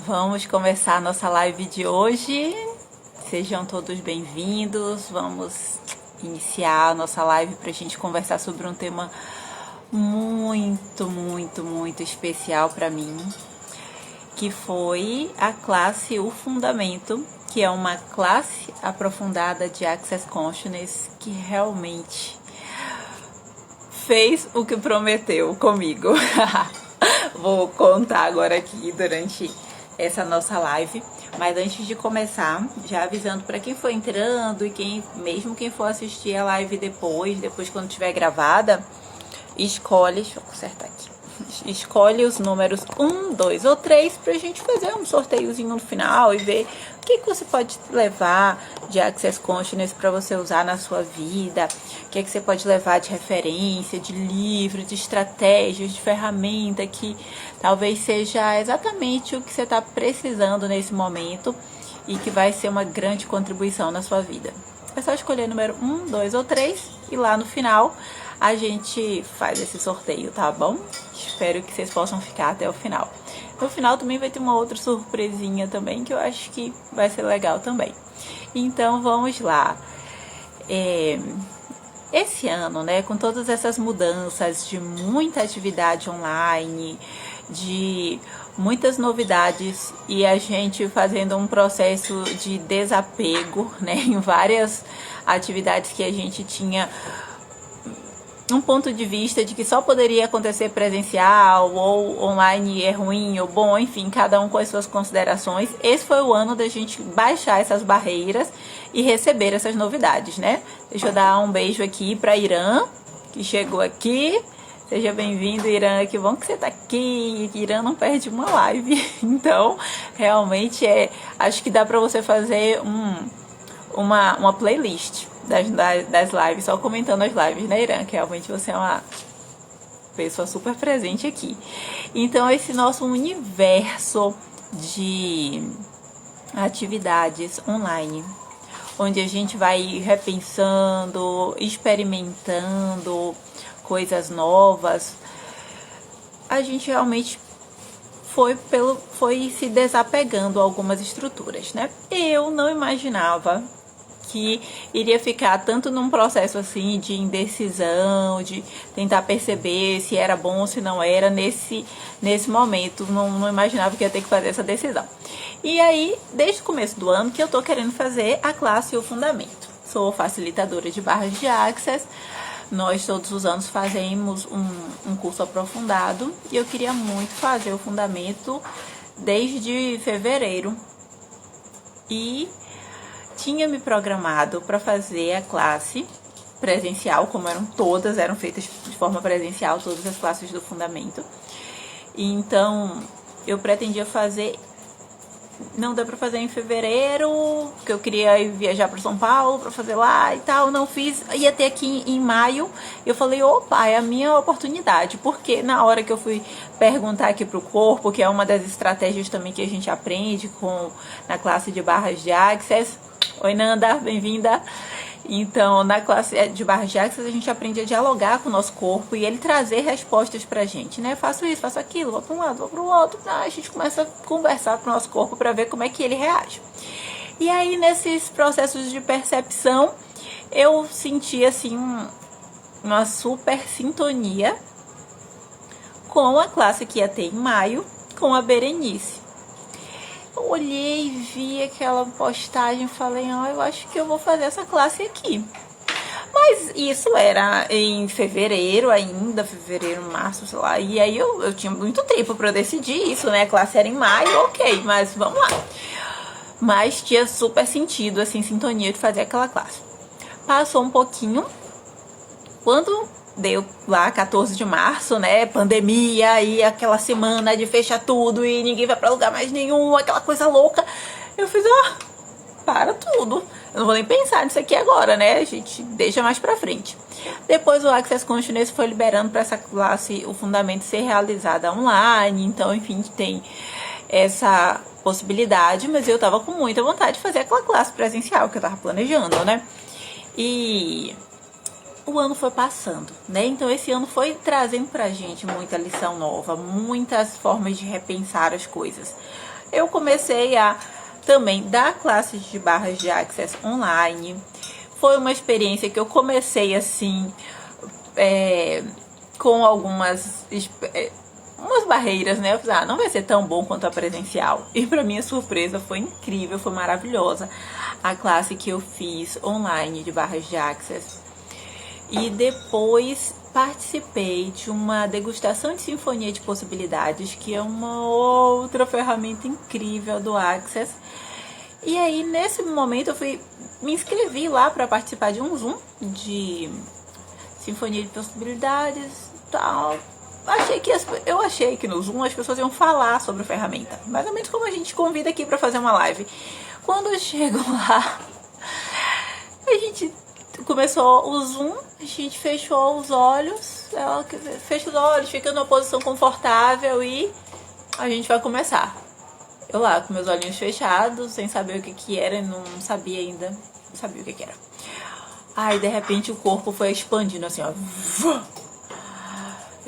Vamos começar a nossa live de hoje. Sejam todos bem-vindos. Vamos iniciar a nossa live para a gente conversar sobre um tema muito especial para mim, que foi a classe O Fundamento, que é uma classe aprofundada de Access Consciousness que realmente fez o que prometeu comigo. Vou contar agora aqui durante essa nossa live, mas antes de começar, já avisando para quem for entrando e mesmo quem for assistir a live depois quando tiver gravada, escolhe, deixa eu consertar aqui, escolhe os números 1, 2 ou 3 pra gente fazer um sorteiozinho no final e ver o que você pode levar de Access Consciousness para você usar na sua vida, o que você pode levar de referência, de livro, de estratégias, de ferramenta que talvez seja exatamente o que você está precisando nesse momento e que vai ser uma grande contribuição na sua vida. É só escolher o número 1, 2 ou 3 e lá no final a gente faz esse sorteio, tá bom? Espero que vocês possam ficar até o final. No final também vai ter uma outra surpresinha também, que eu acho que vai ser legal também. Então vamos lá. Esse ano, né, com todas essas mudanças de muita atividade online, de muitas novidades e a gente fazendo um processo de desapego, né, em várias atividades que a gente tinha um ponto de vista de que só poderia acontecer presencial ou online é ruim ou bom, enfim, cada um com as suas considerações. Esse foi o ano da gente baixar essas barreiras e receber essas novidades, né? Deixa eu dar um beijo aqui para Irã, que chegou aqui. Seja bem-vindo, Irã, que bom que você tá aqui. Irã não perde uma live. Então, realmente acho que dá para você fazer uma playlist das lives, só comentando as lives, né, Irã? Que realmente você é uma pessoa super presente aqui. Então, esse nosso universo de atividades online, onde a gente vai repensando, experimentando coisas novas, a gente realmente foi se desapegando a algumas estruturas, né? Eu não imaginava que iria ficar tanto num processo assim de indecisão, de tentar perceber se era bom ou se não era nesse momento. Não imaginava que ia ter que fazer essa decisão. E aí, desde o começo do ano que eu tô querendo fazer a classe O Fundamento. Sou facilitadora de barras de Access. Nós todos os anos fazemos um curso aprofundado e eu queria muito fazer o fundamento desde fevereiro. E tinha me programado para fazer a classe presencial, como eram feitas de forma presencial, todas as classes do fundamento. Então, eu pretendia fazer, não deu para fazer em fevereiro, porque eu queria viajar para São Paulo para fazer lá e tal, não fiz, ia ter aqui em maio. Eu falei, opa, é a minha oportunidade, porque na hora que eu fui perguntar aqui pro corpo, que é uma das estratégias também que a gente aprende na classe de barras de Access. Oi, Nanda, bem-vinda. Então, na classe de barras de Access, a gente aprende a dialogar com o nosso corpo e ele trazer respostas pra gente, né? Faço isso, faço aquilo, vou pra um lado, vou pro outro. A gente começa a conversar com o nosso corpo pra ver como é que ele reage. E aí, nesses processos de percepção, eu senti, assim, uma super sintonia com a classe que ia ter em maio, com a Berenice. Eu olhei e vi aquela postagem e falei, eu acho que eu vou fazer essa classe aqui. Mas isso era em fevereiro ainda, fevereiro, março, sei lá. E aí eu tinha muito tempo para decidir isso, né? A classe era em maio, ok, mas vamos lá. Mas tinha super sentido, assim, sintonia de fazer aquela classe. Passou um pouquinho. Quando deu lá 14 de março, né, pandemia, e aquela semana de fechar tudo e ninguém vai pra lugar mais nenhum, aquela coisa louca, eu fiz, para tudo, eu não vou nem pensar nisso aqui agora, né, a gente deixa mais pra frente. Depois o Access Consciousness foi liberando para essa classe o fundamento ser realizada online, então, enfim, tem essa possibilidade, mas eu tava com muita vontade de fazer aquela classe presencial que eu tava planejando, né, e o ano foi passando, né? Então esse ano foi trazendo pra gente muita lição nova, muitas formas de repensar as coisas. eu comecei a também dar classes de barras de Access online. Foi uma experiência que eu comecei assim, com algumas umas barreiras, né? Eu falei, não vai ser tão bom quanto a presencial. E pra minha surpresa foi incrível, foi maravilhosa a classe que eu fiz online de barras de Access. E depois participei de uma degustação de sinfonia de possibilidades, que é uma outra ferramenta incrível do Access. E aí, nesse momento, me inscrevi lá para participar de um Zoom de sinfonia de possibilidades e tal. Eu achei que no Zoom as pessoas iam falar sobre a ferramenta, mais ou menos como a gente convida aqui para fazer uma live. Quando eu chego lá, a gente começou o Zoom, a gente fechou os olhos, ela fecha os olhos, fica numa posição confortável e a gente vai começar. Eu lá com meus olhinhos fechados, sem saber o que era, não sabia ainda, não sabia o que era. Aí de repente o corpo foi expandindo assim, ó.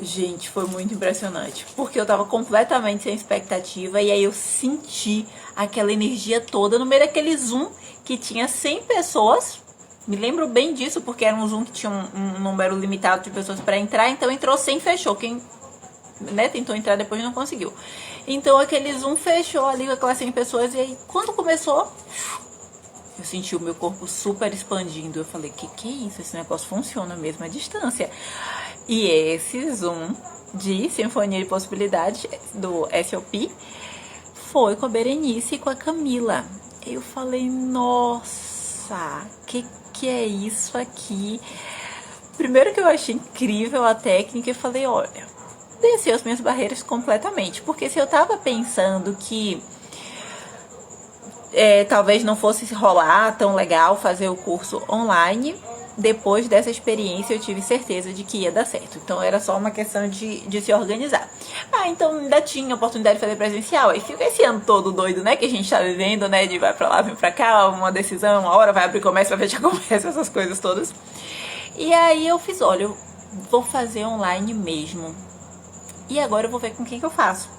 Gente, foi muito impressionante, porque eu tava completamente sem expectativa e aí eu senti aquela energia toda no meio daquele Zoom que tinha 100 pessoas. Me lembro bem disso, porque era um Zoom que tinha um número limitado de pessoas para entrar, então entrou 100, fechou. Quem tentou entrar depois não conseguiu. Então aquele Zoom fechou ali com aquelas 100 pessoas e aí quando começou, eu senti o meu corpo super expandindo. Eu falei, que é isso? Esse negócio funciona mesmo à distância. E esse Zoom de Sinfonia de Possibilidades do SOP foi com a Berenice e com a Camila. Eu falei, nossa, que é isso aqui? Primeiro que eu achei incrível a técnica e falei, olha, desceu as minhas barreiras completamente. Porque se eu tava pensando que talvez não fosse rolar tão legal fazer o curso online, depois dessa experiência eu tive certeza de que ia dar certo. Então era só uma questão de se organizar. Então ainda tinha oportunidade de fazer presencial. Aí fica esse ano todo doido, né? Que a gente tá vivendo, né? De vai pra lá, vem pra cá, uma decisão, uma hora vai abrir comércio, vai fechar comércio, essas coisas todas. E aí eu fiz, olha, eu vou fazer online mesmo. E agora eu vou ver com quem que eu faço.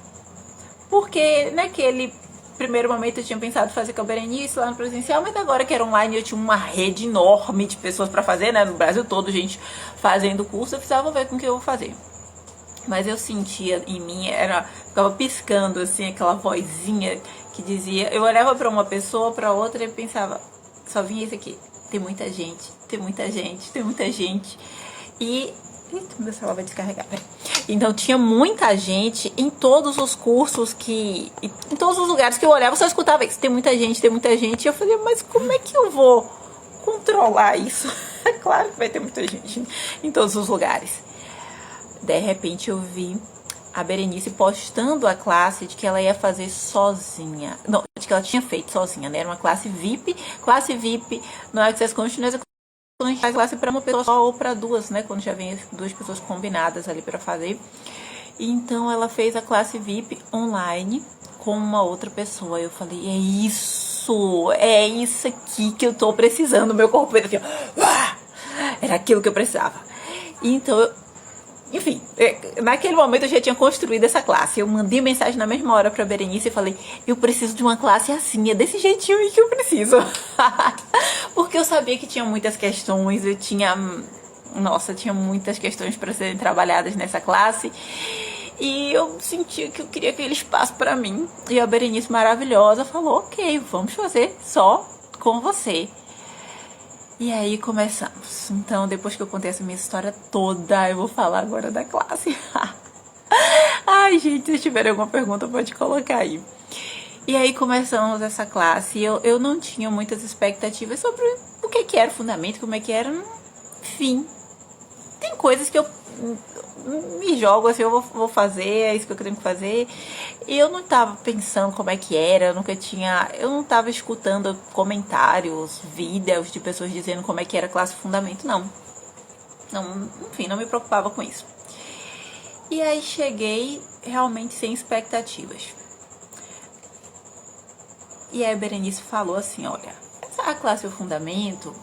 Porque naquele primeiro momento eu tinha pensado fazer com a Berenice lá no presencial, mas agora que era online eu tinha uma rede enorme de pessoas para fazer, né? No Brasil todo, gente fazendo curso, eu precisava ver com que eu vou fazer. Mas eu sentia em mim, ficava piscando assim, aquela vozinha que dizia, eu olhava para uma pessoa, para outra e pensava, só vinha isso aqui, tem muita gente, tem muita gente, tem muita gente. E eita, meu celular vai descarregar. Então tinha muita gente em todos os cursos em todos os lugares que eu olhava, eu só escutava isso. Tem muita gente, tem muita gente. E eu falei, mas como é que eu vou controlar isso? É claro que vai ter muita gente em todos os lugares. De repente eu vi a Berenice postando a classe de que ela ia fazer sozinha. Não, de que ela tinha feito sozinha, né? Era uma classe VIP no Access Continuous. Quando a gente faz classe para uma pessoa só ou para duas, né? Quando já vem duas pessoas combinadas ali para fazer. Então ela fez a classe VIP online com uma outra pessoa. Eu falei, é isso aqui que eu tô precisando. Meu corpo veio aqui, era aquilo que eu precisava. Então, enfim, naquele momento eu já tinha construído essa classe. Eu mandei mensagem na mesma hora pra Berenice e falei, eu preciso de uma classe assim, é desse jeitinho aí que eu preciso. Porque eu sabia que tinha muitas questões, tinha muitas questões para serem trabalhadas nessa classe. E eu sentia que eu queria aquele espaço pra mim. E a Berenice maravilhosa falou, ok, vamos fazer só com você. E aí começamos. Então, depois que eu contei essa minha história toda, eu vou falar agora da classe. Ai, gente, se tiverem alguma pergunta, pode colocar aí. E aí começamos essa classe. Eu não tinha muitas expectativas sobre o que era o fundamento, como é que era. Enfim, tem coisas que eu me jogo assim, eu vou fazer, é isso que eu tenho que fazer. E eu não tava pensando como é que era, eu não tava escutando comentários, vídeos de pessoas dizendo como é que era a classe fundamento, não. Enfim, não me preocupava com isso. E aí cheguei realmente sem expectativas. E aí a Berenice falou assim, olha, essa classe do fundamento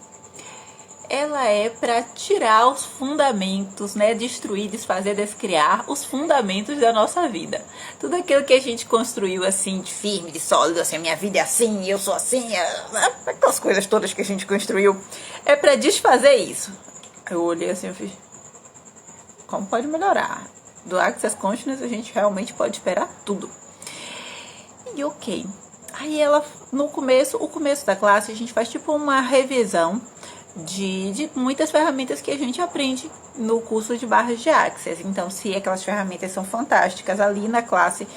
ela é para tirar os fundamentos, né? Destruir, desfazer, descriar os fundamentos da nossa vida. Tudo aquilo que a gente construiu assim, de firme, de sólido, assim, a minha vida é assim, eu sou assim, aquelas coisas todas que a gente construiu, é para desfazer isso. Eu olhei assim, eu fiz, como pode melhorar? Do Access Consciousness a gente realmente pode esperar tudo. E ok. Aí ela, no começo, o começo da classe, a gente faz tipo uma revisão de muitas ferramentas que a gente aprende no curso de barras de Access. Então, se aquelas ferramentas são fantásticas ali na classe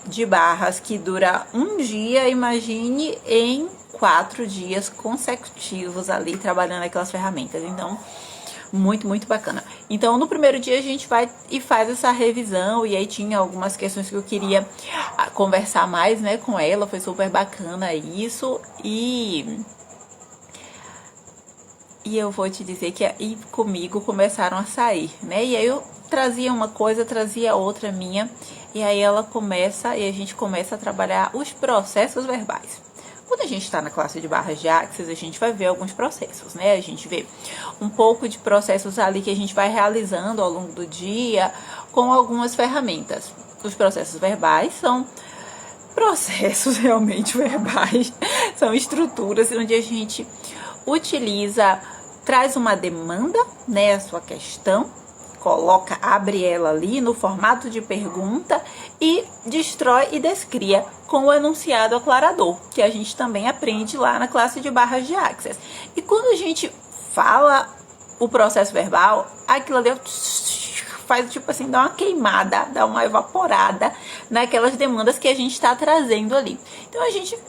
de barras que dura um dia, imagine em 4 dias consecutivos ali trabalhando aquelas ferramentas. Então, muito, muito bacana. Então, no primeiro dia a gente vai e faz essa revisão, e aí tinha algumas questões que eu queria conversar mais, né, com ela, foi super bacana isso, e eu vou te dizer que aí comigo começaram a sair, né, e aí eu trazia uma coisa, trazia outra minha, e aí ela começa, e a gente começa a trabalhar os processos verbais. Quando a gente está na classe de barras de Access, a gente vai ver alguns processos, né? A gente vê um pouco de processos ali que a gente vai realizando ao longo do dia com algumas ferramentas. Os processos verbais são processos realmente verbais, são estruturas onde a gente utiliza, traz uma demanda, né? A sua questão, coloca, abre ela ali no formato de pergunta e destrói e descria com o enunciado aclarador, que a gente também aprende lá na classe de barras de Access. E quando a gente fala o processo verbal, aquilo ali faz tipo assim, dá uma queimada, dá uma evaporada naquelas demandas que a gente está trazendo ali. Então a gente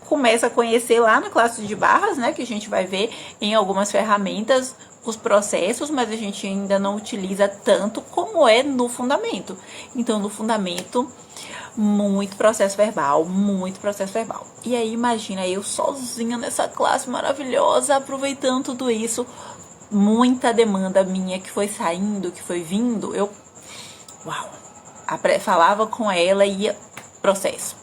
começa a conhecer lá na classe de barras, né, que a gente vai ver em algumas ferramentas os processos, mas a gente ainda não utiliza tanto como é no fundamento. Então, no fundamento, muito processo verbal, muito processo verbal. E aí, imagina eu sozinha nessa classe maravilhosa, aproveitando tudo isso, muita demanda minha que foi saindo, que foi vindo, eu, uau, falava com ela e ia processo.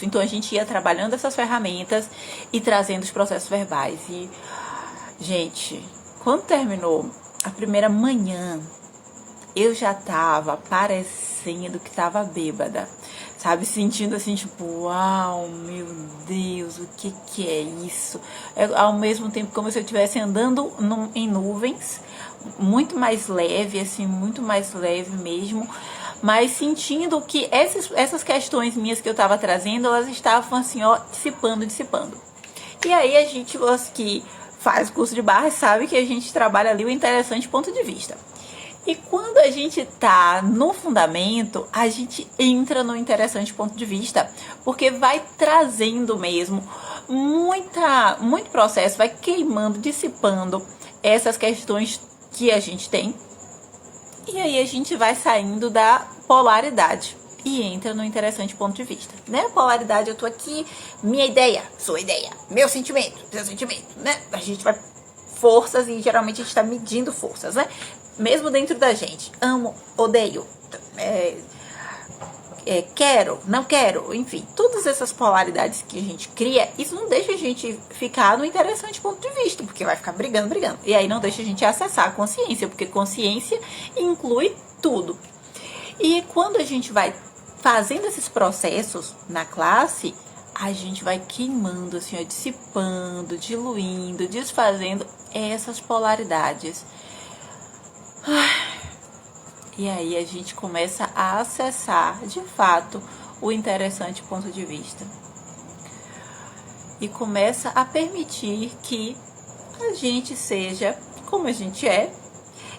Então, a gente ia trabalhando essas ferramentas e trazendo os processos verbais. E, gente, quando terminou a primeira manhã, eu já tava parecendo que tava bêbada, sabe? Sentindo assim, tipo, uau, meu Deus, o que é isso? Ao mesmo tempo, como se eu estivesse andando em nuvens, muito mais leve, assim, muito mais leve mesmo, mas sentindo que essas questões minhas que eu tava trazendo, elas estavam assim, ó, dissipando. E aí a gente, os que faz curso de barras, sabe que a gente trabalha ali o interessante ponto de vista. E quando a gente tá no fundamento, a gente entra no interessante ponto de vista, porque vai trazendo mesmo muito processo, vai queimando, dissipando essas questões que a gente tem. E aí a gente vai saindo da polaridade e entra no interessante ponto de vista, né? Polaridade, eu tô aqui, minha ideia, sua ideia, meu sentimento, seu sentimento, né? A gente vai forças e geralmente a gente tá medindo forças, né? Mesmo dentro da gente, amo, odeio, quero, não quero, enfim, todas essas polaridades que a gente cria, isso não deixa a gente ficar no interessante ponto de vista, porque vai ficar brigando, e aí não deixa a gente acessar a consciência, porque consciência inclui tudo. E quando a gente vai fazendo esses processos na classe, a gente vai queimando, assim, ó, dissipando, diluindo, desfazendo essas polaridades. E aí a gente começa a acessar, de fato, o interessante ponto de vista. E começa a permitir que a gente seja como a gente é,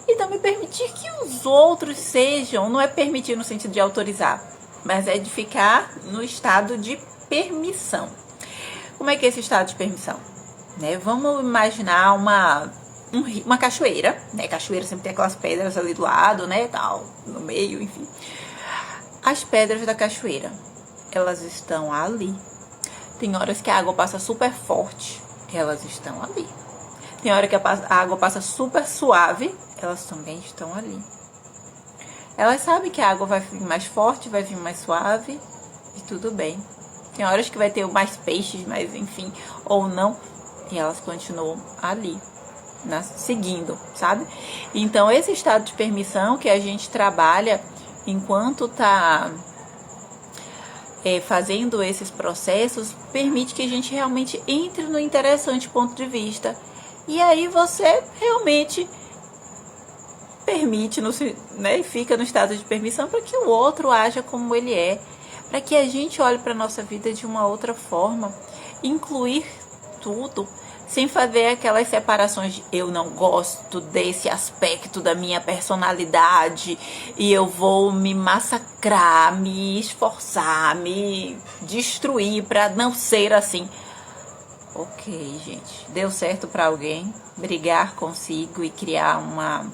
e também permitir que os outros sejam, não é permitir no sentido de autorizar, mas é de ficar no estado de permissão. Como é que é esse estado de permissão? Né? Vamos imaginar uma cachoeira, né? Cachoeira sempre tem aquelas pedras ali do lado, né? Tal, no meio, enfim. As pedras da cachoeira, elas estão ali. Tem horas que a água passa super forte, elas estão ali. Tem hora que a água passa super suave, elas também estão ali. Elas sabem que a água vai vir mais forte, vai vir mais suave, e tudo bem. Tem horas que vai ter mais peixes, mas enfim, ou não, e elas continuam ali. seguindo, sabe? Então, esse estado de permissão que a gente trabalha enquanto tá fazendo esses processos, permite que a gente realmente entre no interessante ponto de vista. E aí você realmente permite, né, e fica no estado de permissão para que o outro haja como ele é, para que a gente olhe para a nossa vida de uma outra forma, incluir tudo, sem fazer aquelas separações de eu não gosto desse aspecto da minha personalidade e eu vou me massacrar, me esforçar, me destruir para não ser assim. Ok, gente, deu certo para alguém brigar consigo e criar uma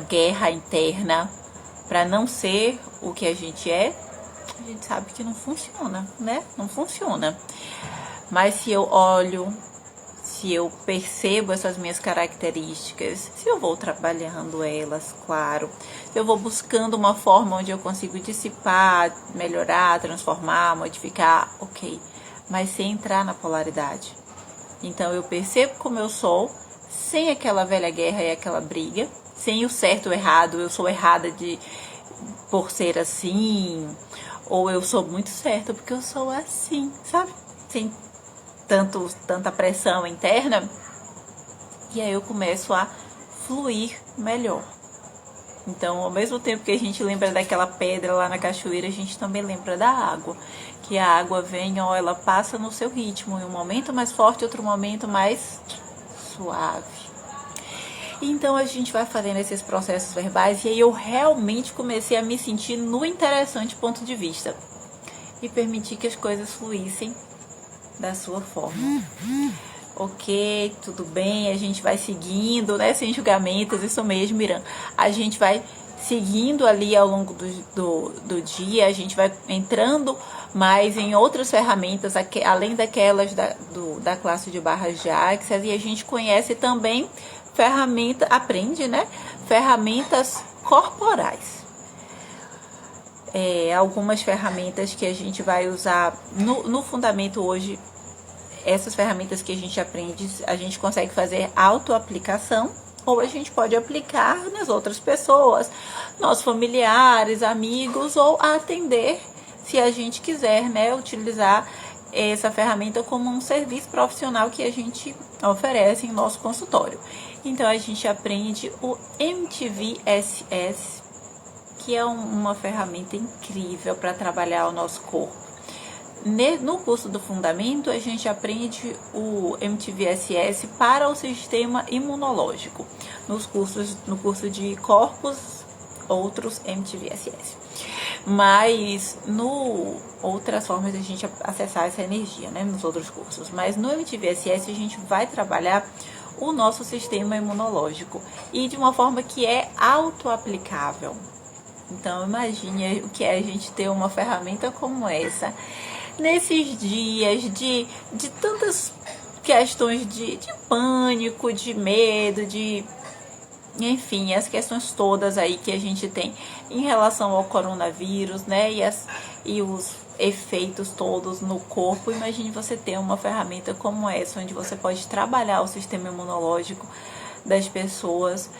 guerra interna para não ser o que a gente é? A gente sabe que não funciona, né? Não funciona. Mas se eu olho, se eu percebo essas minhas características, se eu vou trabalhando elas, claro, se eu vou buscando uma forma onde eu consigo dissipar, melhorar, transformar, modificar, ok. Mas sem entrar na polaridade. Então eu percebo como eu sou, sem aquela velha guerra e aquela briga, sem o certo ou errado, eu sou errada por ser assim, ou eu sou muito certa porque eu sou assim, sabe? Sem tanta pressão interna. E aí eu começo a fluir melhor. Então, ao mesmo tempo que a gente lembra daquela pedra lá na cachoeira, a gente também lembra da água. Que a água vem, ó, ela passa no seu ritmo, em um momento mais forte, outro momento mais suave. Então a gente vai fazendo esses processos verbais e aí eu realmente comecei a me sentir no interessante ponto de vista e permitir que as coisas fluíssem da sua forma. Ok, tudo bem, a gente vai seguindo, né, sem julgamentos, isso mesmo, Miran. A gente vai seguindo ali ao longo do dia, a gente vai entrando mais em outras ferramentas, além daquelas da classe de barras de Axis, e a gente conhece também aprende, né, ferramentas corporais. Algumas ferramentas que a gente vai usar no fundamento hoje, essas ferramentas que a gente aprende, a gente consegue fazer autoaplicação, ou a gente pode aplicar nas outras pessoas, nossos familiares, amigos, ou atender, se a gente quiser, né, utilizar essa ferramenta como um serviço profissional que a gente oferece em nosso consultório. Então a gente aprende o MTV-SS, que é uma ferramenta incrível para trabalhar o nosso corpo. No curso do fundamento, a gente aprende o MTV-SS para o sistema imunológico. No curso de corpos, outros MTV-SS. Mas outras formas de a gente acessar essa energia, né, nos outros cursos. Mas no MTV-SS a gente vai trabalhar o nosso sistema imunológico e de uma forma que é autoaplicável. Então imagine o que é a gente ter uma ferramenta como essa nesses dias de tantas questões de pânico, de medo, enfim, as questões todas aí que a gente tem em relação ao coronavírus, né, e os efeitos todos no corpo. Imagine você ter uma ferramenta como essa, onde você pode trabalhar o sistema imunológico das pessoas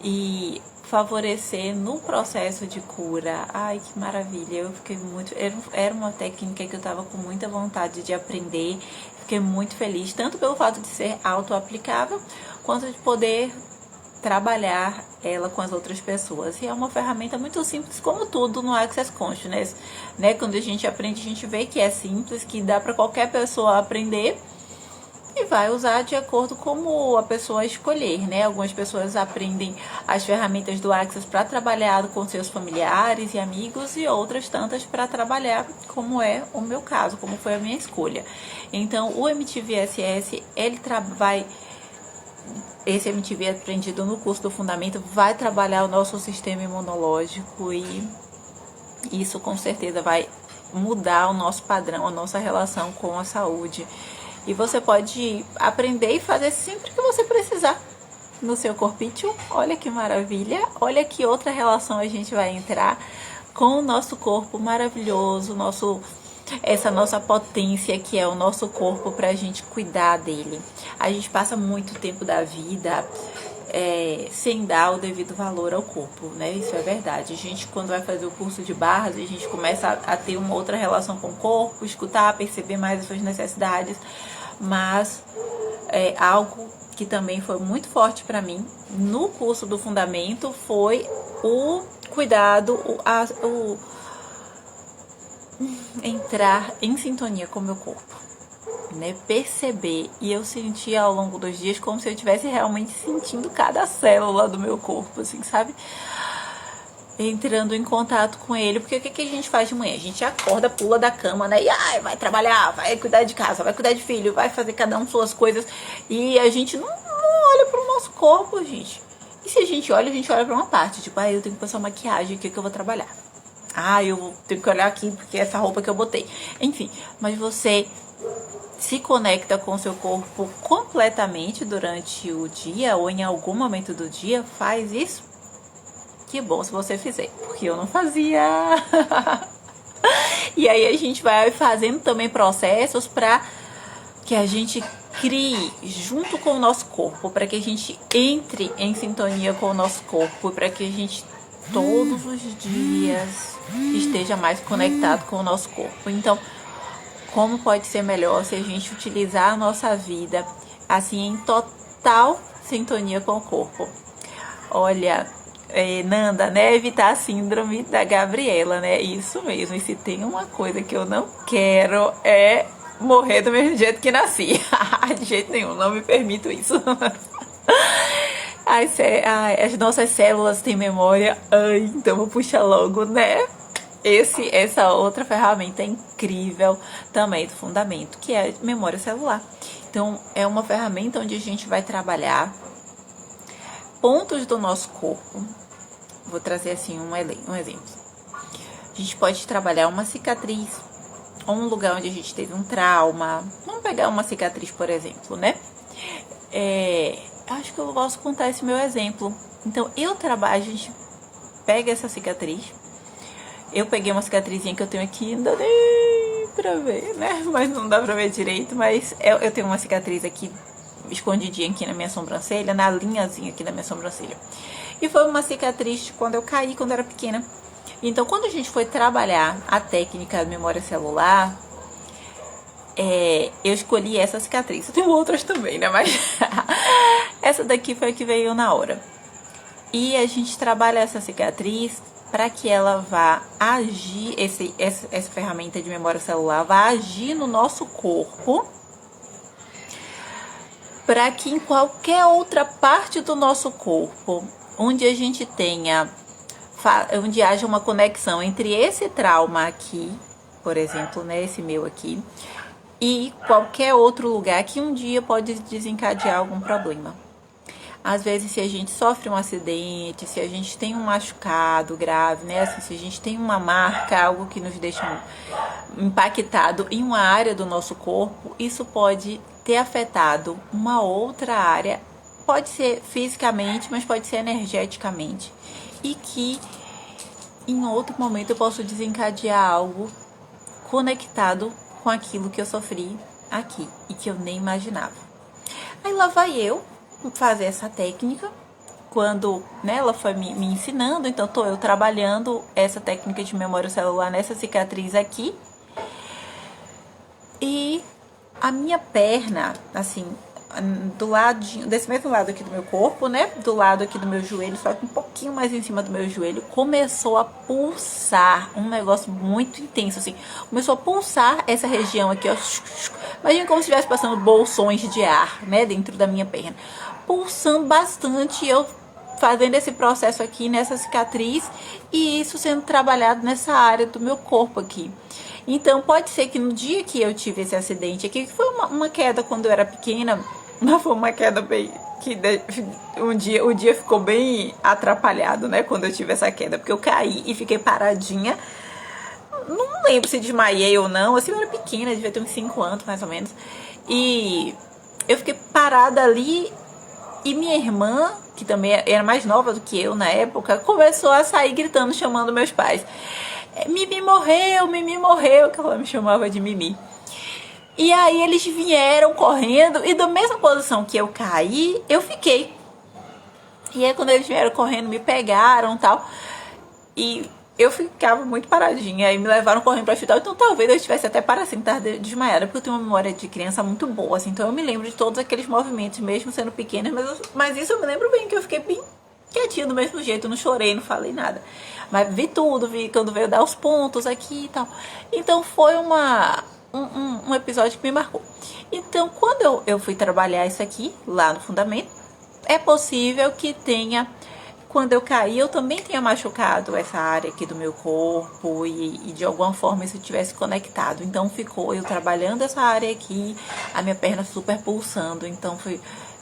e favorecer no processo de cura. Ai, que maravilha, eu fiquei muito... Era uma técnica que eu estava com muita vontade de aprender, fiquei muito feliz, tanto pelo fato de ser auto-aplicável, quanto de poder trabalhar ela com as outras pessoas. E é uma ferramenta muito simples, como tudo no Access Consciousness, né? Quando a gente aprende, a gente vê que é simples, que dá para qualquer pessoa aprender e vai usar de acordo como a pessoa escolher, né? Algumas pessoas aprendem as ferramentas do Access para trabalhar com seus familiares e amigos e outras tantas para trabalhar, como é o meu caso, como foi a minha escolha. Então, o MTV-SS, esse MTV aprendido no curso do fundamento vai trabalhar o nosso sistema imunológico e isso com certeza vai mudar o nosso padrão, a nossa relação com a saúde. E você pode aprender e fazer sempre que você precisar no seu corpício. Olha que maravilha, olha que outra relação a gente vai entrar com o nosso corpo maravilhoso, nosso essa nossa potência que é o nosso corpo pra gente cuidar dele. A gente passa muito tempo da vida sem dar o devido valor ao corpo, né? Isso é verdade. A gente, quando vai fazer o curso de barras, a gente começa a ter uma outra relação com o corpo, escutar, perceber mais as suas necessidades, mas algo que também foi muito forte para mim no curso do fundamento foi o cuidado, o entrar em sintonia com o meu corpo, né? Perceber, e eu senti ao longo dos dias como se eu estivesse realmente sentindo cada célula do meu corpo, assim, sabe? Entrando em contato com ele, porque o que a gente faz de manhã? A gente acorda, pula da cama, né? E vai trabalhar, vai cuidar de casa, vai cuidar de filho, vai fazer cada um suas coisas. E a gente não olha pro nosso corpo, gente. E se a gente olha pra uma parte. Tipo, eu tenho que passar maquiagem, o que eu vou trabalhar? Eu tenho que olhar aqui, porque é essa roupa que eu botei. Enfim, mas você se conecta com o seu corpo completamente durante o dia ou em algum momento do dia, faz isso? Que bom se você fizer, porque eu não fazia. E aí a gente vai fazendo também processos para que a gente crie junto com o nosso corpo, para que a gente entre em sintonia com o nosso corpo, para que a gente todos os dias esteja mais conectado com o nosso corpo. Então, como pode ser melhor se a gente utilizar a nossa vida assim em total sintonia com o corpo? Olha, Nanda, né? Evitar a síndrome da Gabriela, né? Isso mesmo. E se tem uma coisa que eu não quero é morrer do mesmo jeito que nasci. De jeito nenhum, não me permito isso. As nossas células têm memória. Então vou puxar logo, né? Essa outra ferramenta incrível também do fundamento, que é a memória celular. Então, é uma ferramenta onde a gente vai trabalhar pontos do nosso corpo. Vou trazer assim um exemplo. A gente pode trabalhar uma cicatriz, ou um lugar onde a gente teve um trauma. Vamos pegar uma cicatriz, por exemplo, né? Acho que eu posso contar esse meu exemplo. Então, a gente pega essa cicatriz. Eu peguei uma cicatrizinha que eu tenho aqui, não dá nem pra ver, né? Mas não dá pra ver direito, mas eu tenho uma cicatriz aqui, escondidinha aqui na minha sobrancelha, na linhazinha aqui da minha sobrancelha. E foi uma cicatriz de quando eu caí, quando eu era pequena. Então, quando a gente foi trabalhar a técnica de memória celular, eu escolhi essa cicatriz. Eu tenho outras também, né? Mas essa daqui foi a que veio na hora. E a gente trabalha essa cicatriz para que ela vá agir, essa ferramenta de memória celular vai agir no nosso corpo, para que em qualquer outra parte do nosso corpo, onde a gente tenha, onde haja uma conexão entre esse trauma aqui, por exemplo, né, esse meu aqui, e qualquer outro lugar que um dia pode desencadear algum problema. Às vezes, se a gente sofre um acidente, se a gente tem um machucado grave, né? Assim, se a gente tem uma marca, algo que nos deixa impactado em uma área do nosso corpo, isso pode ter afetado uma outra área. Pode ser fisicamente, mas pode ser energeticamente. E que em outro momento eu posso desencadear algo conectado com aquilo que eu sofri aqui e que eu nem imaginava. Aí lá vai eu fazer essa técnica, quando, né, ela foi me ensinando, então tô eu trabalhando essa técnica de memória celular nessa cicatriz aqui, e a minha perna, assim, do ladinho, desse mesmo lado aqui do meu corpo, né, do lado aqui do meu joelho, só que um pouquinho mais em cima do meu joelho, começou a pulsar, um negócio muito intenso, assim, começou a pulsar essa região aqui, ó, imagina como se estivesse passando bolsões de ar, né, dentro da minha perna, pulsando bastante, eu fazendo esse processo aqui nessa cicatriz e isso sendo trabalhado nessa área do meu corpo aqui. Então pode ser que no dia que eu tive esse acidente aqui, que foi uma queda quando eu era pequena, mas foi uma queda bem que o dia ficou bem atrapalhado, né, quando eu tive essa queda, porque eu caí e fiquei paradinha. Não lembro se desmaiei ou não, assim, eu era pequena, devia ter uns 5 anos mais ou menos. E eu fiquei parada ali. E minha irmã que também era mais nova do que eu na época, começou a sair gritando, chamando meus pais. Mimi morreu, que ela me chamava de Mimi. E aí eles vieram correndo e da mesma posição que eu caí, eu fiquei. E aí quando eles vieram correndo, me pegaram e tal. E eu ficava muito paradinha. Aí me levaram correndo para o hospital. Então talvez eu estivesse até parasita desmaiada. Porque eu tenho uma memória de criança muito boa. Assim, então eu me lembro de todos aqueles movimentos, mesmo sendo pequena. Mas isso eu me lembro bem, que eu fiquei bem quietinha do mesmo jeito. Não chorei, não falei nada. Mas vi tudo, vi quando veio dar os pontos aqui e tal. Então foi um episódio que me marcou. Então quando eu fui trabalhar isso aqui, lá no fundamento, é possível que tenha, quando eu caí, eu também tenha machucado essa área aqui do meu corpo e de alguma forma isso tivesse conectado. Então ficou eu trabalhando essa área aqui, a minha perna super pulsando. Então foi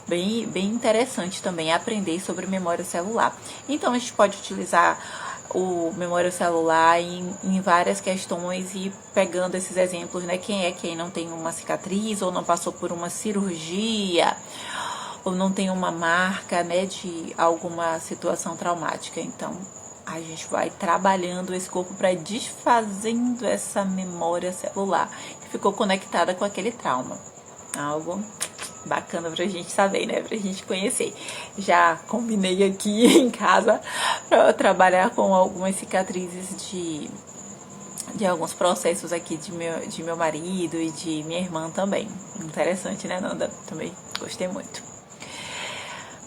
bem interessante também aprender sobre memória celular. Então a gente pode utilizar o memória celular em várias questões e pegando esses exemplos, né? Quem não tem uma cicatriz ou não passou por uma cirurgia ou não tem uma marca, né, de alguma situação traumática. Então, a gente vai trabalhando esse corpo para desfazendo essa memória celular que ficou conectada com aquele trauma. Algo bacana pra gente saber, né, pra gente conhecer. Já combinei aqui em casa para trabalhar com algumas cicatrizes de alguns processos aqui de meu marido e de minha irmã também. Interessante, né, Nanda? Também gostei muito.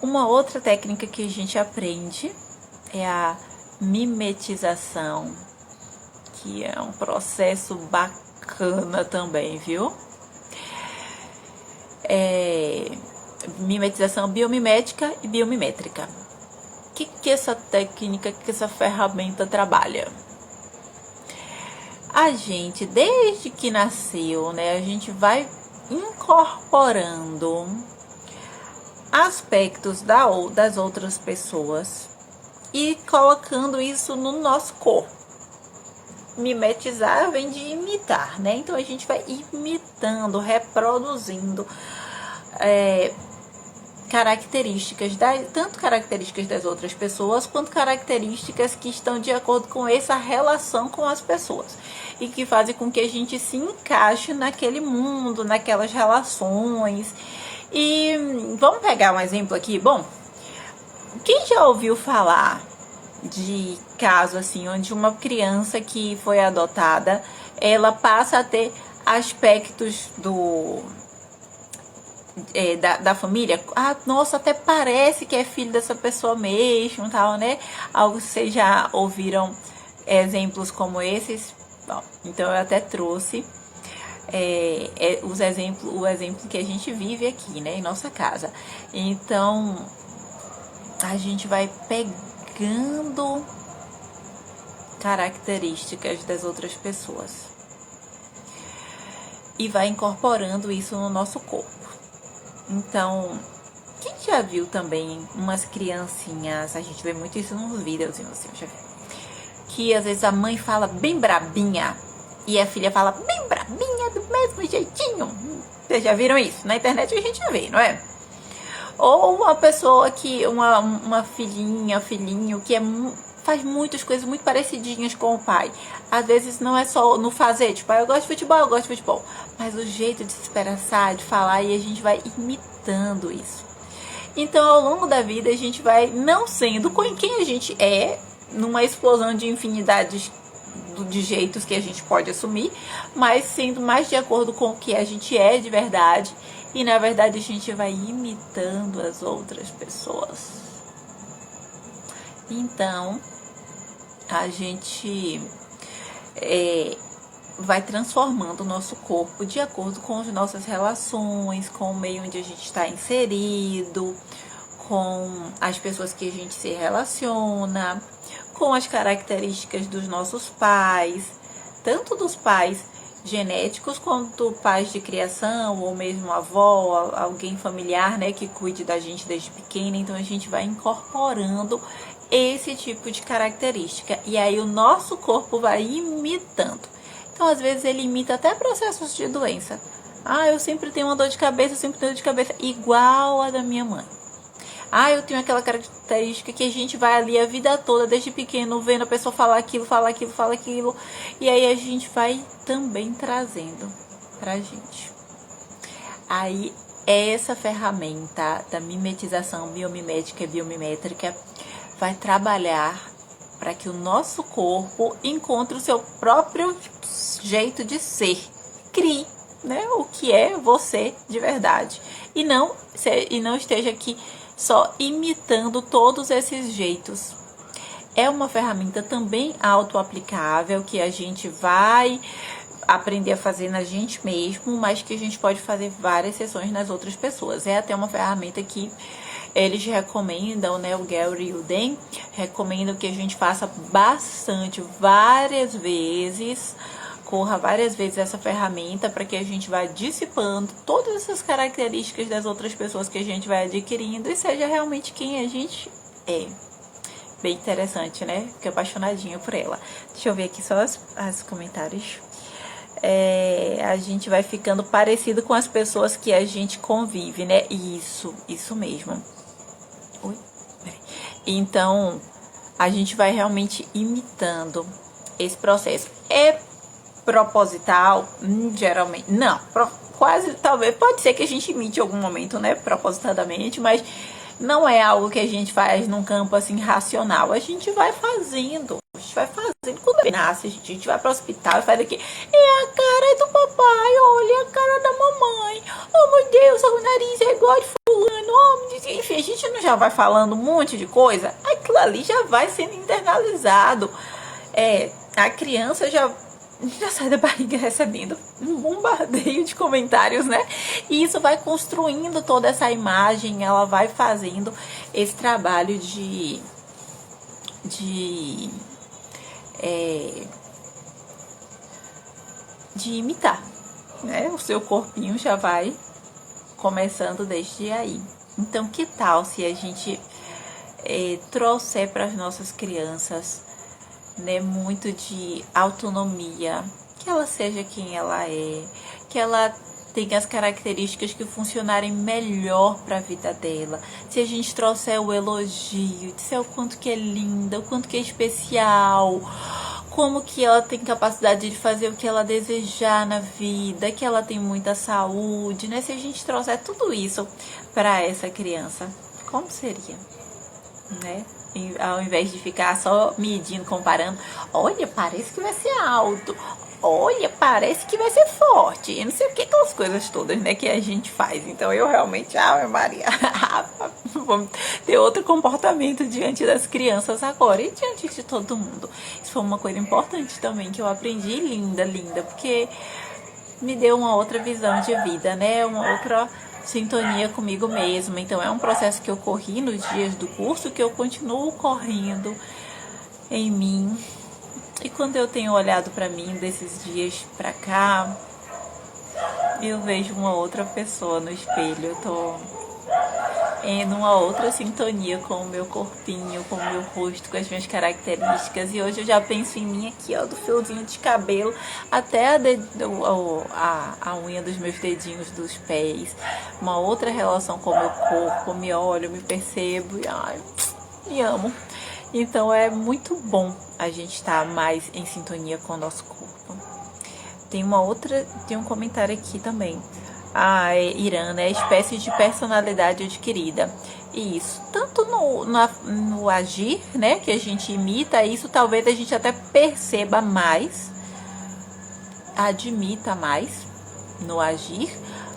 Uma outra técnica que a gente aprende é a mimetização, que é um processo bacana também, viu? Mimetização biomimética e biomimétrica. O que essa técnica, que essa ferramenta trabalha? A gente, desde que nasceu, né, a gente vai incorporando aspectos das outras pessoas e colocando isso no nosso corpo. Mimetizar vem de imitar, né? Então a gente vai imitando, reproduzindo características, tanto características das outras pessoas, quanto características que estão de acordo com essa relação com as pessoas e que fazem com que a gente se encaixe naquele mundo, naquelas relações. E vamos pegar um exemplo aqui. Bom, quem já ouviu falar de caso assim, onde uma criança que foi adotada, ela passa a ter aspectos da família? Ah, nossa, até parece que é filho dessa pessoa mesmo, tal, né? Vocês já ouviram exemplos como esses? Bom, então eu até trouxe o exemplo que a gente vive aqui, né, em nossa casa. Então a gente vai pegando características das outras pessoas e vai incorporando isso no nosso corpo. Então, quem já viu também umas criancinhas, a gente vê muito isso nos vídeos, assim, já viu, que às vezes a mãe fala bem brabinha e a filha fala bem brabinha do mesmo jeitinho. Vocês já viram isso? Na internet a gente vê, não é? Ou uma pessoa que, uma filhinha, filhinho, que faz muitas coisas muito parecidinhas com o pai. Às vezes não é só no fazer, tipo, eu gosto de futebol. Mas o jeito de se expressar, de falar, e a gente vai imitando isso. Então, ao longo da vida, a gente vai não sendo com quem a gente é, numa explosão de infinidades de jeitos que a gente pode assumir, mas sendo mais de acordo com o que a gente é de verdade. E na verdade a gente vai imitando as outras pessoas. Então a gente vai transformando o nosso corpo de acordo com as nossas relações, com o meio onde a gente está inserido, com as pessoas que a gente se relaciona, com as características dos nossos pais, tanto dos pais genéticos quanto pais de criação, ou mesmo avó, alguém familiar, né, que cuide da gente desde pequena. Então a gente vai incorporando esse tipo de característica e aí o nosso corpo vai imitando. Então às vezes ele imita até processos de doença. Ah, eu sempre tenho uma dor de cabeça, igual a da minha mãe. Ah, eu tenho aquela característica que a gente vai ali a vida toda, desde pequeno, vendo a pessoa falar aquilo, falar aquilo, falar aquilo. E aí a gente vai também trazendo pra gente. Aí essa ferramenta da mimetização biomimética e biomimétrica vai trabalhar para que o nosso corpo encontre o seu próprio jeito de ser. Crie, né, o que é você de verdade. E não esteja aqui só imitando todos esses jeitos. É uma ferramenta também auto-aplicável que a gente vai aprender a fazer na gente mesmo, mas que a gente pode fazer várias sessões nas outras pessoas. É até uma ferramenta que eles recomendam, né, o Gary e o Dan recomendam que a gente faça bastante, várias vezes, corra várias vezes essa ferramenta para que a gente vá dissipando todas essas características das outras pessoas que a gente vai adquirindo e seja realmente quem a gente é. Bem interessante, né? Fiquei apaixonadinha por ela. Deixa eu ver aqui só os comentários. A gente vai ficando parecido com as pessoas que a gente convive, né? Isso mesmo. Ui, peraí. Então, a gente vai realmente imitando esse processo. É proposital? Geralmente, não. Quase, talvez, pode ser que a gente imite em algum momento, né? Propositadamente, mas não é algo que a gente faz num campo assim racional. A gente vai fazendo. A gente vai fazendo. Quando nasce, a gente vai pro hospital e faz aqui. É a cara do papai, olha a cara da mamãe. Oh meu Deus, o nariz é igual de fulano. Oh, enfim, a gente não já vai falando um monte de coisa. Aquilo ali já vai sendo internalizado. A criança já sai da barriga recebendo um bombardeio de comentários, né? E isso vai construindo toda essa imagem, ela vai fazendo esse trabalho de imitar, né? O seu corpinho já vai começando desde aí. Então, que tal se a gente trouxer para as nossas crianças, né, muito de autonomia, que ela seja quem ela é, que ela tenha as características que funcionarem melhor para a vida dela. Se a gente trouxer o elogio, disser o quanto que é linda, o quanto que é especial, como que ela tem capacidade de fazer o que ela desejar na vida, que ela tem muita saúde, né? Se a gente trouxer tudo isso para essa criança, como seria, né? Ao invés de ficar só medindo, comparando, olha, parece que vai ser alto, olha, parece que vai ser forte, e não sei o que, aquelas coisas todas, né, que a gente faz. Então eu realmente, Maria, vamos ter outro comportamento diante das crianças agora e diante de todo mundo. Isso foi uma coisa importante também que eu aprendi, linda, porque me deu uma outra visão de vida, né, uma outra sintonia comigo mesma. Então é um processo que eu corri nos dias do curso, que eu continuo correndo em mim. E quando eu tenho olhado para mim desses dias para cá, eu vejo uma outra pessoa no espelho. Eu tô em uma outra sintonia com o meu corpinho, com o meu rosto, com as minhas características. E hoje eu já penso em mim aqui, ó, do fiozinho de cabelo até a unha dos meus dedinhos dos pés. Uma outra relação com o meu corpo, me olho, me percebo e me amo. Então é muito bom a gente estar mais em sintonia com o nosso corpo. Tem um comentário aqui também. Irã, né? Espécie de personalidade adquirida. E isso, tanto no agir, né? Que a gente imita, isso talvez a gente até perceba mais, admita mais no agir,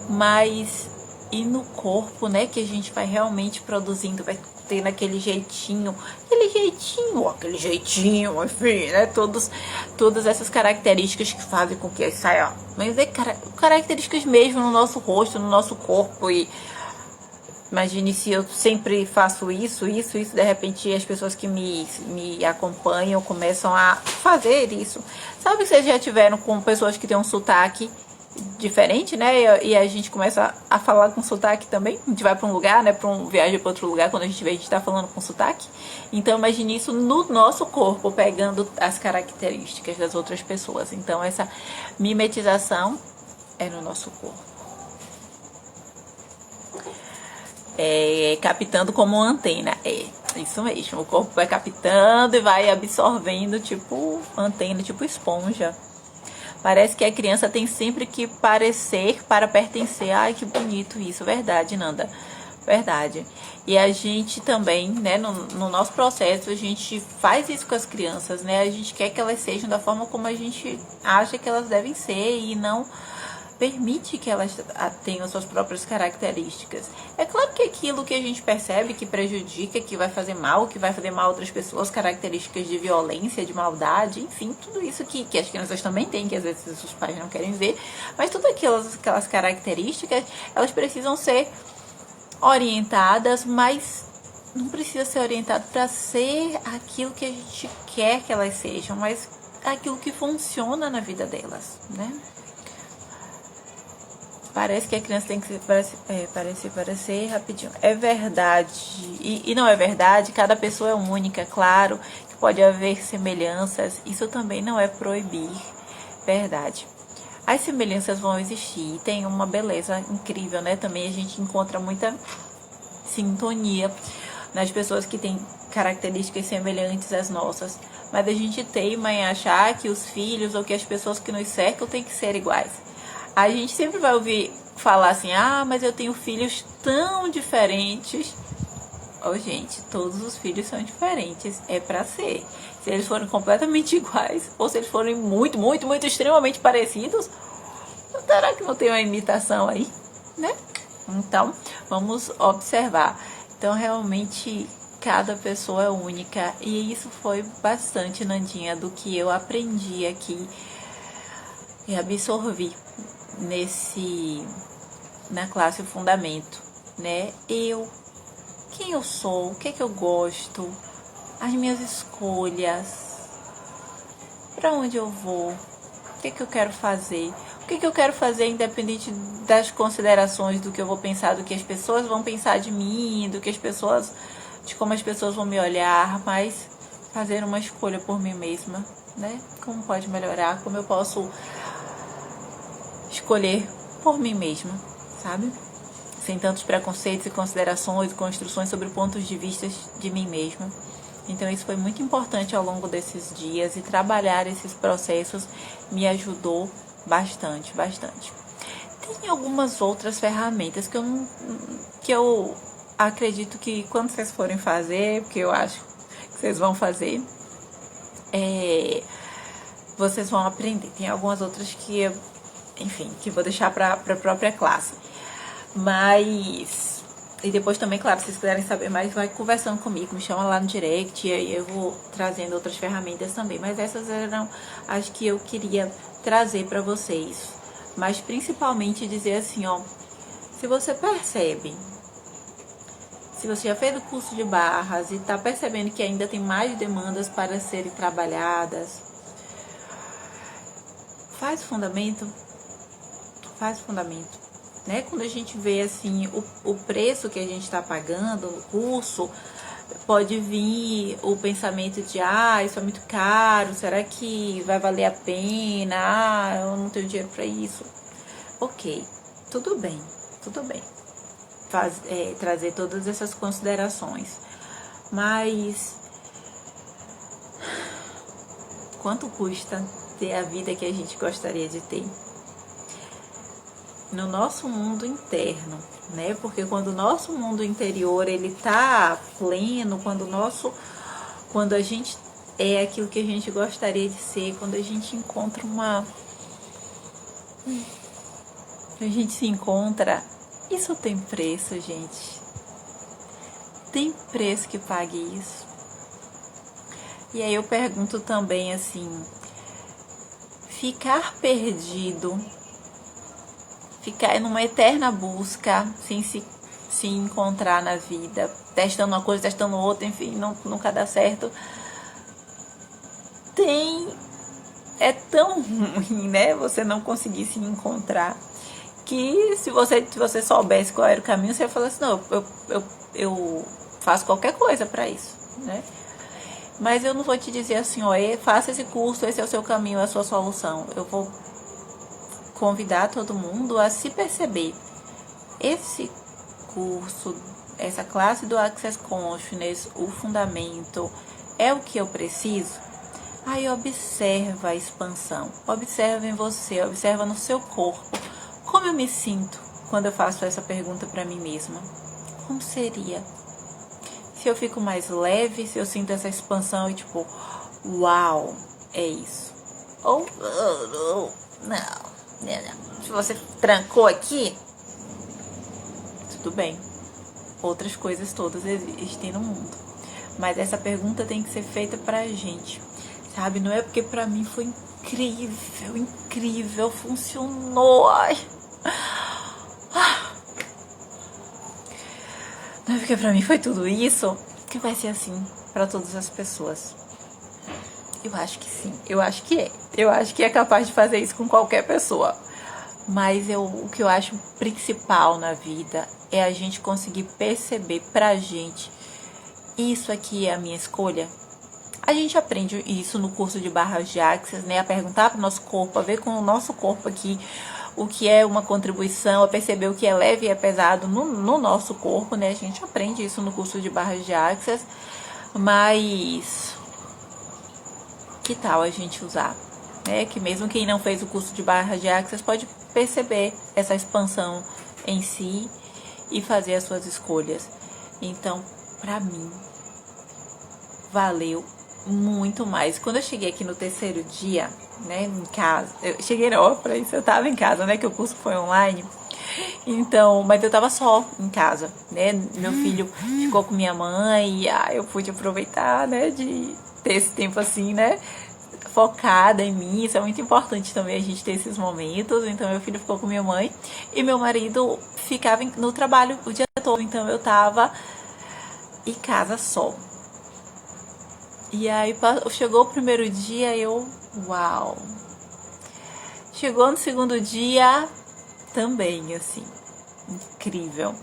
mas e no corpo, né? Que a gente vai realmente produzindo, vai tendo aquele jeitinho, enfim, né? Todas essas características que fazem com que saia, mas características mesmo no nosso rosto, no nosso corpo. E imagine se eu sempre faço isso, de repente as pessoas que me acompanham começam a fazer isso. Sabe que vocês já tiveram com pessoas que têm um sotaque diferente, né? E a gente começa a falar com sotaque também. A gente vai para um lugar, né? Viaja para outro lugar, quando a gente vê, a gente tá falando com sotaque. Então imagine isso no nosso corpo, pegando as características das outras pessoas. Então essa mimetização é no nosso corpo. captando como uma antena. É, isso mesmo. O corpo vai captando e vai absorvendo, tipo antena, tipo esponja. Parece que a criança tem sempre que parecer para pertencer. Ai, que bonito isso. Verdade, Nanda. Verdade. E a gente também, né, no nosso processo, a gente faz isso com as crianças, né? A gente quer que elas sejam da forma como a gente acha que elas devem ser e não permite que elas tenham suas próprias características. É claro que aquilo que a gente percebe que prejudica, que vai fazer mal a outras pessoas, características de violência, de maldade, enfim, tudo isso que as crianças também têm, que às vezes os pais não querem ver, mas todas aquelas características, elas precisam ser orientadas, mas não precisa ser orientado para ser aquilo que a gente quer que elas sejam, mas aquilo que funciona na vida delas, né? Parece que a criança tem que parecer rapidinho. É verdade. E não é verdade. Cada pessoa é única, claro. Que pode haver semelhanças. Isso também não é proibir. Verdade. As semelhanças vão existir. Tem uma beleza incrível, né? Também a gente encontra muita sintonia nas pessoas que têm características semelhantes às nossas. Mas a gente teima em achar que os filhos ou que as pessoas que nos cercam têm que ser iguais. A gente sempre vai ouvir falar assim, ah, mas eu tenho filhos tão diferentes. Oh, gente, todos os filhos são diferentes, é pra ser. Se eles forem completamente iguais, ou se eles forem muito, muito, muito extremamente parecidos, será que não tem uma imitação aí, né? Então, vamos observar. Então, realmente, cada pessoa é única. E isso foi bastante, Nandinha, do que eu aprendi aqui e absorvi na classe Fundamento, né? Quem eu sou, o que é que eu gosto, as minhas escolhas, para onde eu vou, o que é que eu quero fazer, o que é que eu quero fazer independente das considerações do que eu vou pensar, do que as pessoas vão pensar de mim, de como as pessoas vão me olhar, mas fazer uma escolha por mim mesma, né? Como pode melhorar, como eu posso escolher por mim mesma, sabe? Sem tantos preconceitos e considerações e construções sobre pontos de vista de mim mesma. Então isso foi muito importante ao longo desses dias e trabalhar esses processos me ajudou bastante, bastante. Tem algumas outras ferramentas que eu acredito que quando vocês forem fazer, porque eu acho que vocês vão fazer, vocês vão aprender. Tem algumas outras que enfim, que vou deixar para a própria classe. Mas, e depois também, claro, se vocês quiserem saber mais, vai conversando comigo, me chama lá no direct, e aí eu vou trazendo outras ferramentas também. Mas essas eram as que eu queria trazer para vocês. Mas principalmente dizer assim, ó, se você percebe, se você já fez o curso de barras e está percebendo que ainda tem mais demandas para serem trabalhadas, faz fundamento, né? Quando a gente vê assim o preço que a gente está pagando no curso, pode vir o pensamento de isso é muito caro, será que vai valer a pena? Eu não tenho dinheiro para isso. Ok, tudo bem. Trazer todas essas considerações, mas quanto custa ter a vida que a gente gostaria de ter? No nosso mundo interno, né? Porque quando o nosso mundo interior ele tá pleno, quando a gente é aquilo que a gente gostaria de ser, quando a gente encontra a gente se encontra, isso tem preço, gente. Tem preço que pague isso. E aí eu pergunto também assim, ficar perdido, ficar numa eterna busca, sem se encontrar na vida, testando uma coisa, testando outra, enfim, nunca dá certo. É tão ruim, né? Você não conseguir se encontrar, que se você soubesse qual era o caminho, você ia falar assim, não, eu faço qualquer coisa para isso, né? Mas eu não vou te dizer assim, ó, faça esse curso, esse é o seu caminho, é a sua solução. Eu vou convidar todo mundo a se perceber. Esse curso, essa classe do Access Consciousness, o fundamento, é o que eu preciso? Aí observa a expansão, observa em você, observa no seu corpo. Como eu me sinto quando eu faço essa pergunta para mim mesma? Como seria? Se eu fico mais leve, se eu sinto essa expansão e tipo, uau, é isso. Ou, não. Se você trancou aqui, tudo bem. Outras coisas todas existem no mundo. Mas essa pergunta tem que ser feita pra gente, sabe? Não é porque pra mim foi incrível, funcionou. Ai. Não é porque pra mim foi tudo isso que vai ser assim pra todas as pessoas. Eu acho que sim, eu acho que é. Eu acho que é capaz de fazer isso com qualquer pessoa. Mas o que eu acho principal na vida é a gente conseguir perceber pra gente, isso aqui é a minha escolha. A gente aprende isso no curso de barras de Access, né? A perguntar pro nosso corpo, a ver com o nosso corpo aqui o que é uma contribuição, a perceber o que é leve e é pesado no nosso corpo, né? A gente aprende isso no curso de barras de Access, mas que tal a gente usar? Né? Que mesmo quem não fez o curso de barras de Access pode perceber essa expansão em si e fazer as suas escolhas. Então, pra mim, valeu muito mais. Quando eu cheguei aqui no terceiro dia, né, em casa, eu cheguei pra isso, eu tava em casa, né, que o curso foi online. Então, mas eu tava só em casa, né? Meu filho ficou com minha mãe e eu pude aproveitar, né, de ter esse tempo assim, né, focada em mim. Isso é muito importante também, a gente ter esses momentos. Então, meu filho ficou com minha mãe e meu marido ficava no trabalho o dia todo. Então, eu tava em casa só. E aí, chegou o primeiro dia, uau. Chegou no segundo dia, também, assim, incrível.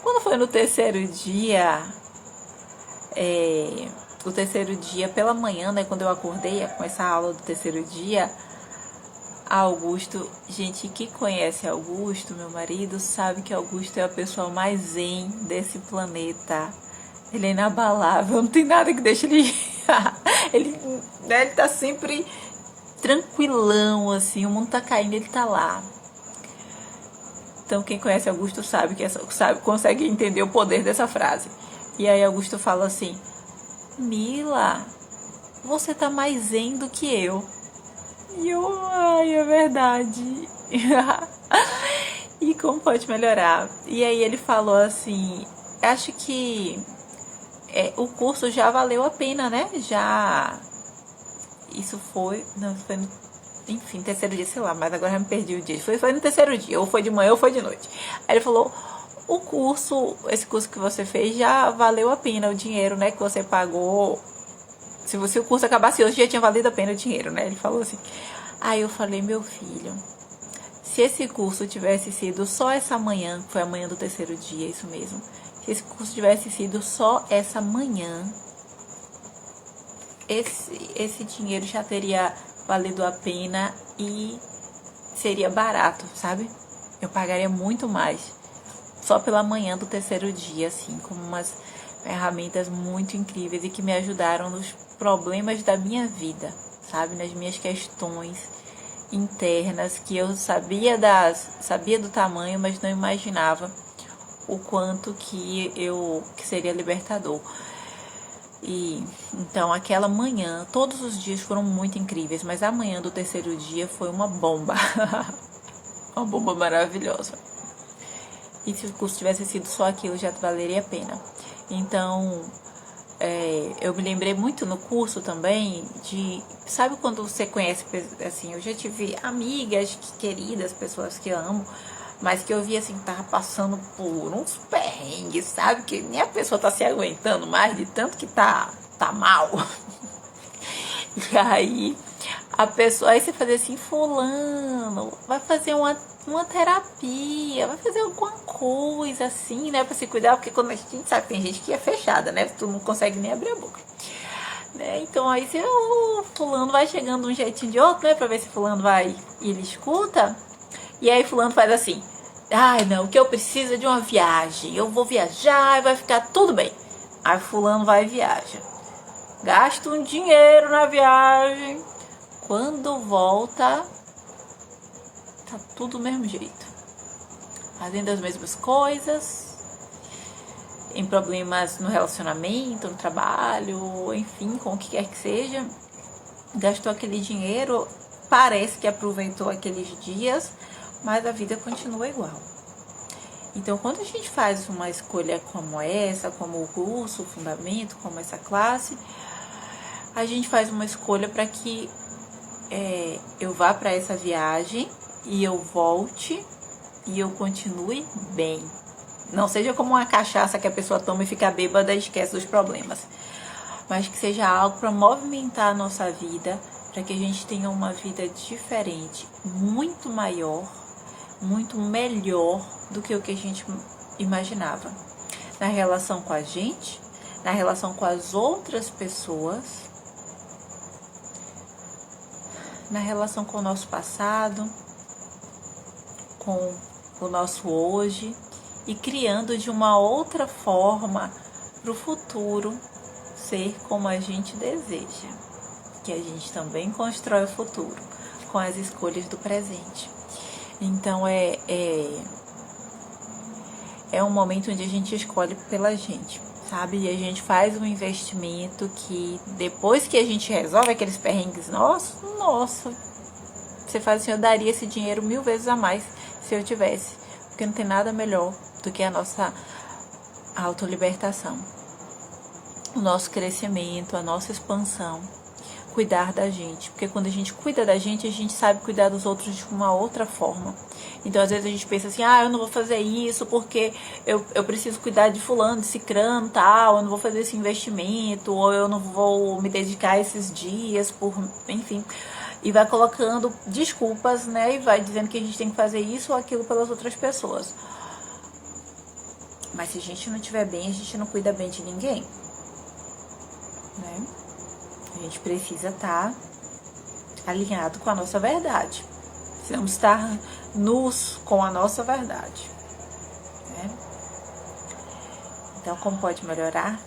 Quando foi no terceiro dia, o terceiro dia pela manhã, né, quando eu acordei com essa aula do terceiro dia, Augusto, gente que conhece Augusto, meu marido, sabe que Augusto é a pessoa mais zen desse planeta. Ele é inabalável, não tem nada que deixe ele ele tá sempre tranquilão, assim, o mundo tá caindo, ele tá lá. Então quem conhece Augusto sabe consegue entender o poder dessa frase. E aí Augusto fala assim: Mila, você tá mais zen do que eu. E é verdade. E como pode melhorar? E aí ele falou assim: acho que o curso já valeu a pena, né? Já. Isso foi. Não, foi no. Enfim, terceiro dia, sei lá, mas agora já me perdi o dia. Foi no terceiro dia, ou foi de manhã ou foi de noite. Aí ele falou: esse curso que você fez já valeu a pena o dinheiro, né? Que você pagou. Se o curso acabasse hoje, já tinha valido a pena o dinheiro, né? Ele falou assim. Aí eu falei: meu filho, se esse curso tivesse sido só essa manhã, foi a manhã do terceiro dia, isso mesmo. Se esse curso tivesse sido só essa manhã, esse dinheiro já teria valido a pena e seria barato, sabe? Eu pagaria muito mais só pela manhã do terceiro dia, assim, com umas ferramentas muito incríveis e que me ajudaram nos problemas da minha vida, sabe? Nas minhas questões internas, que eu sabia do tamanho, mas não imaginava o quanto que seria libertador. E então aquela manhã, todos os dias foram muito incríveis, mas a manhã do terceiro dia foi uma bomba. Uma bomba maravilhosa. E se o curso tivesse sido só aquilo, já valeria a pena. Então, eu me lembrei muito no curso também sabe quando você conhece, assim, eu já tive amigas queridas, pessoas que eu amo, mas que eu vi assim, que tava passando por uns perrengues, sabe? Que nem a pessoa tá se aguentando mais de tanto que tá mal. E aí, aí você fazia assim: fulano, vai fazer uma terapia, vai fazer alguma coisa assim, né? Pra se cuidar, porque quando a gente sabe que tem gente que é fechada, né? Tu não consegue nem abrir a boca. Né? Então aí fulano vai chegando de um jeitinho de outro, né? Pra ver se fulano vai e ele escuta. E aí fulano faz assim: Ai, não, o que eu preciso é de uma viagem. Eu vou viajar e vai ficar tudo bem. Aí fulano vai e viaja. Gasta um dinheiro na viagem. Quando volta, tá tudo do mesmo jeito. Fazendo as mesmas coisas. Em problemas no relacionamento, no trabalho, enfim, com o que quer que seja. Gastou aquele dinheiro, parece que aproveitou aqueles dias, mas a vida continua igual. Então, quando a gente faz uma escolha como essa, como o curso, o fundamento, como essa classe, a gente faz uma escolha para que eu vá para essa viagem e eu volte e eu continue bem. Não seja como uma cachaça que a pessoa toma e fica bêbada e esquece dos problemas. Mas que seja algo para movimentar a nossa vida, para que a gente tenha uma vida diferente, muito maior, muito melhor do que o que a gente imaginava. Na relação com a gente, na relação com as outras pessoas, na relação com o nosso passado, com o nosso hoje, e criando de uma outra forma para o futuro ser como a gente deseja. Que a gente também constrói o futuro com as escolhas do presente. Então é um momento onde a gente escolhe pela gente, sabe? E a gente faz um investimento que depois que a gente resolve aqueles perrengues, nossa, você faz assim, eu daria esse dinheiro 1000 vezes a mais se eu tivesse, porque não tem nada melhor do que a nossa autolibertação, o nosso crescimento, a nossa expansão, cuidar da gente, porque quando a gente cuida da gente, a gente sabe cuidar dos outros de uma outra forma. Então às vezes a gente pensa assim, eu não vou fazer isso porque eu preciso cuidar de fulano, de cicrano, tal, eu não vou fazer esse investimento, ou eu não vou me dedicar a esses dias, enfim, e vai colocando desculpas, né, e vai dizendo que a gente tem que fazer isso ou aquilo pelas outras pessoas. Mas se a gente não estiver bem, a gente não cuida bem de ninguém, né? A gente precisa estar alinhado com a nossa verdade. Precisamos estar nus com a nossa verdade, né? Então, como pode melhorar?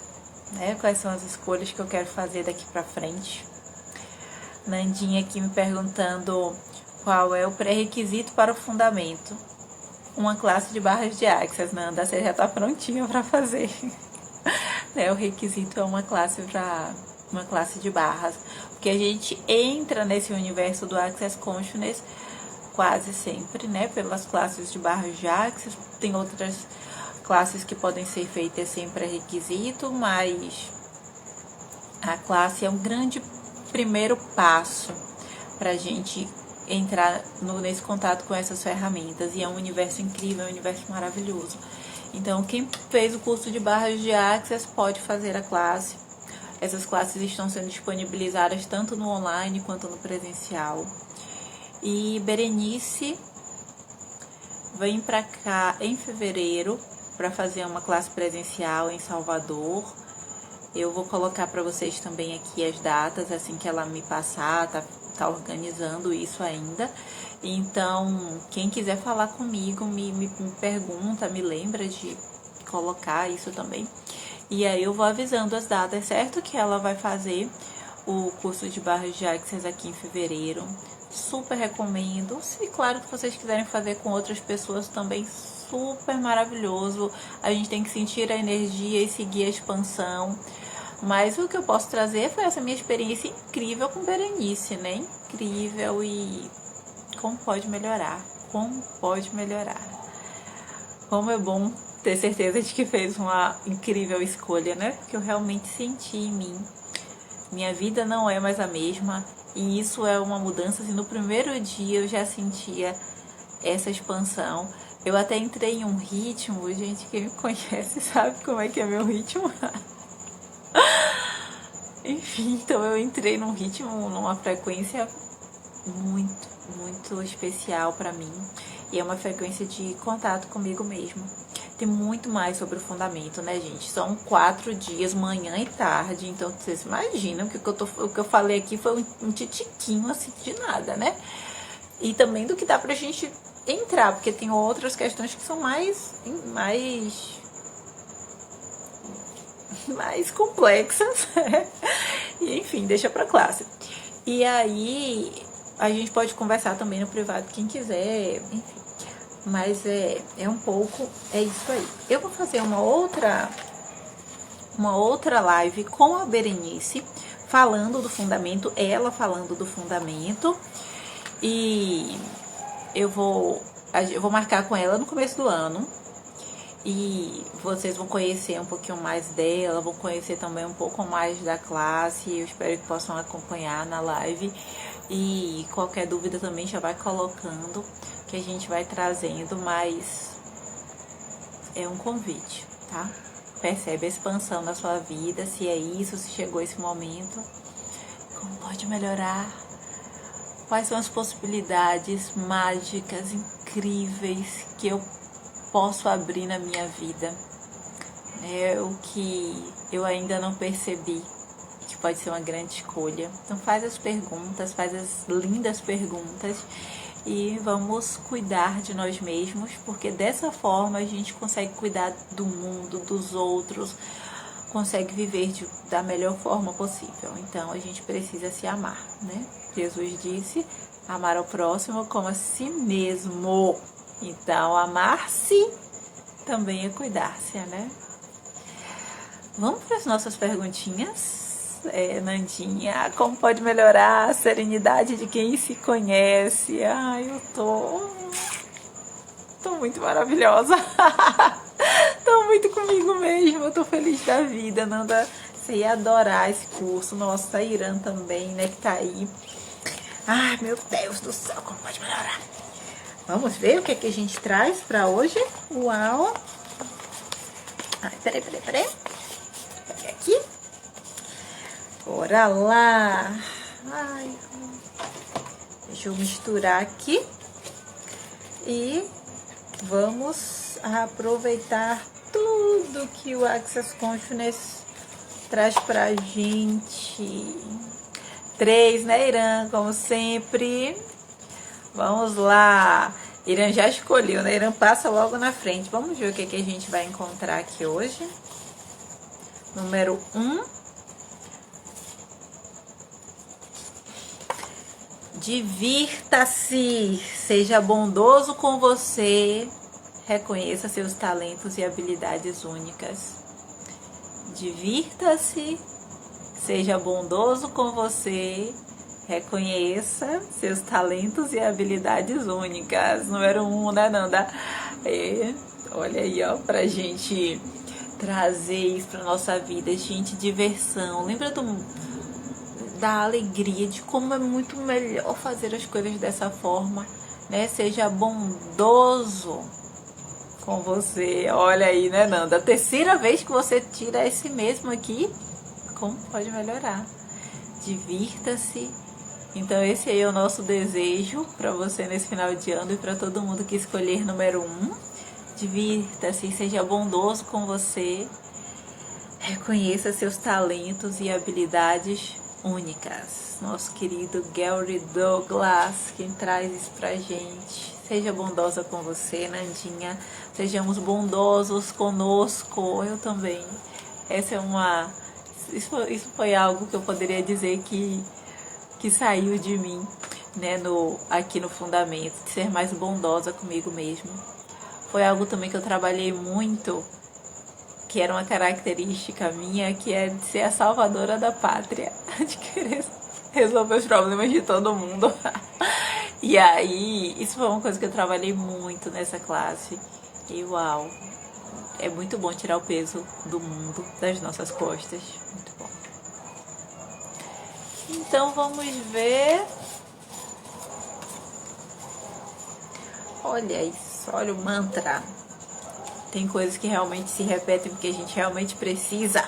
Né? Quais são as escolhas que eu quero fazer daqui pra frente? Nandinha aqui me perguntando qual é o pré-requisito para o fundamento. Uma classe de barras de axis, Nanda, você já tá prontinha para fazer. Né? O requisito é uma classe de barras, porque a gente entra nesse universo do Access Consciousness quase sempre, né? Pelas classes de barras de axis. Tem outras classes que podem ser feitas sem pré-requisito, mas a classe é um grande primeiro passo para a gente entrar nesse contato com essas ferramentas, e é um universo incrível, é um universo maravilhoso. Então, quem fez o curso de barras de Access pode fazer a classe. Essas classes estão sendo disponibilizadas tanto no online quanto no presencial. E Berenice vem para cá em fevereiro para fazer uma classe presencial em Salvador. Eu vou colocar para vocês também aqui as datas, assim que ela me passar, tá organizando isso ainda. Então, quem quiser falar comigo, me pergunta, me lembra de colocar isso também. E aí eu vou avisando as datas, certo? Que ela vai fazer o curso de barras de axis aqui em fevereiro. Super recomendo. Se claro que vocês quiserem fazer com outras pessoas também, super maravilhoso. A gente tem que sentir a energia e seguir a expansão. Mas o que eu posso trazer foi essa minha experiência incrível com Berenice, né? Incrível, e como pode melhorar, Como é bom ter certeza de que fez uma incrível escolha, né? Porque eu realmente senti em mim. Minha vida não é mais a mesma, e isso é uma mudança. Assim, no primeiro dia eu já sentia essa expansão. Eu até entrei em um ritmo, gente, quem me conhece sabe como é que é meu ritmo. Enfim, então eu entrei num ritmo, numa frequência muito especial pra mim. E é uma frequência de contato comigo mesmo. Tem muito mais sobre o fundamento, né, gente? São 4 dias, manhã e tarde. Então, vocês imaginam que o que eu falei aqui foi um titiquinho, assim, de nada, né? E também do que dá pra gente entrar, porque tem outras questões que são mais complexas. E enfim, deixa pra classe. E aí a gente pode conversar também no privado, quem quiser, enfim. Mas é um pouco, é isso aí. Eu vou fazer uma outra live com a Berenice, falando do fundamento, ela falando do fundamento. E eu vou marcar com ela no começo do ano. E vocês vão conhecer um pouquinho mais dela, vão conhecer também um pouco mais da classe. Eu espero que possam acompanhar na live. E qualquer dúvida também já vai colocando, que a gente vai trazendo, mas é um convite, tá? Percebe a expansão da sua vida, se é isso, se chegou esse momento, como pode melhorar, quais são as possibilidades mágicas, incríveis que eu posso abrir na minha vida. É o que eu ainda não percebi, que pode ser uma grande escolha. Então faz as perguntas, faz as lindas perguntas e vamos cuidar de nós mesmos, porque dessa forma a gente consegue cuidar do mundo, dos outros, consegue viver da melhor forma possível. Então a gente precisa se amar, né? Jesus disse, amar ao próximo como a si mesmo. Então, amar-se também é cuidar-se, né? Vamos para as nossas perguntinhas, Nandinha. Como pode melhorar a serenidade de quem se conhece? Ai, eu tô muito maravilhosa. Tô muito comigo mesmo. Eu tô feliz da vida, Nanda. Você ia adorar esse curso. Nossa, a Irã também, né, que tá aí. Ai, meu Deus do céu, como pode melhorar? Vamos ver o que é que a gente traz pra hoje. Uau! Ai, peraí. Peguei aqui. Bora lá. Ai, deixa eu misturar aqui. E vamos aproveitar tudo que o Access Consciousness traz pra gente. 3, né, Irã? Como sempre. Vamos lá. Irã já escolheu, né? Irã passa logo na frente. Vamos ver o que a gente vai encontrar aqui hoje. Número 1. Divirta-se. Seja bondoso com você. Reconheça seus talentos e habilidades únicas. Divirta-se. Seja bondoso com você. Reconheça seus talentos e habilidades únicas. Número 1, né, Nanda? Olha aí, ó, pra gente trazer isso pra nossa vida, gente, diversão. Lembra da alegria, de como é muito melhor fazer as coisas dessa forma, né? Seja bondoso com você. Olha aí, né, Nanda? A terceira vez que você tira esse mesmo aqui, como pode melhorar? Divirta-se. Então esse aí é o nosso desejo para você nesse final de ano e para todo mundo que escolher número 1. Divirta-se, seja bondoso com você. Reconheça seus talentos e habilidades únicas. Nosso querido Gary Douglas, quem traz isso pra gente. Seja bondosa com você, Nandinha. Sejamos bondosos conosco. Eu também. Isso foi algo que eu poderia dizer que saiu de mim, né, aqui no Fundamento, de ser mais bondosa comigo mesmo. Foi algo também que eu trabalhei muito, que era uma característica minha, que é de ser a salvadora da pátria, de querer resolver os problemas de todo mundo. E aí, isso foi uma coisa que eu trabalhei muito nessa classe. E uau, é muito bom tirar o peso do mundo das nossas costas. Muito bom. Então vamos ver. Olha isso, olha o mantra. Tem coisas que realmente se repetem porque a gente realmente precisa.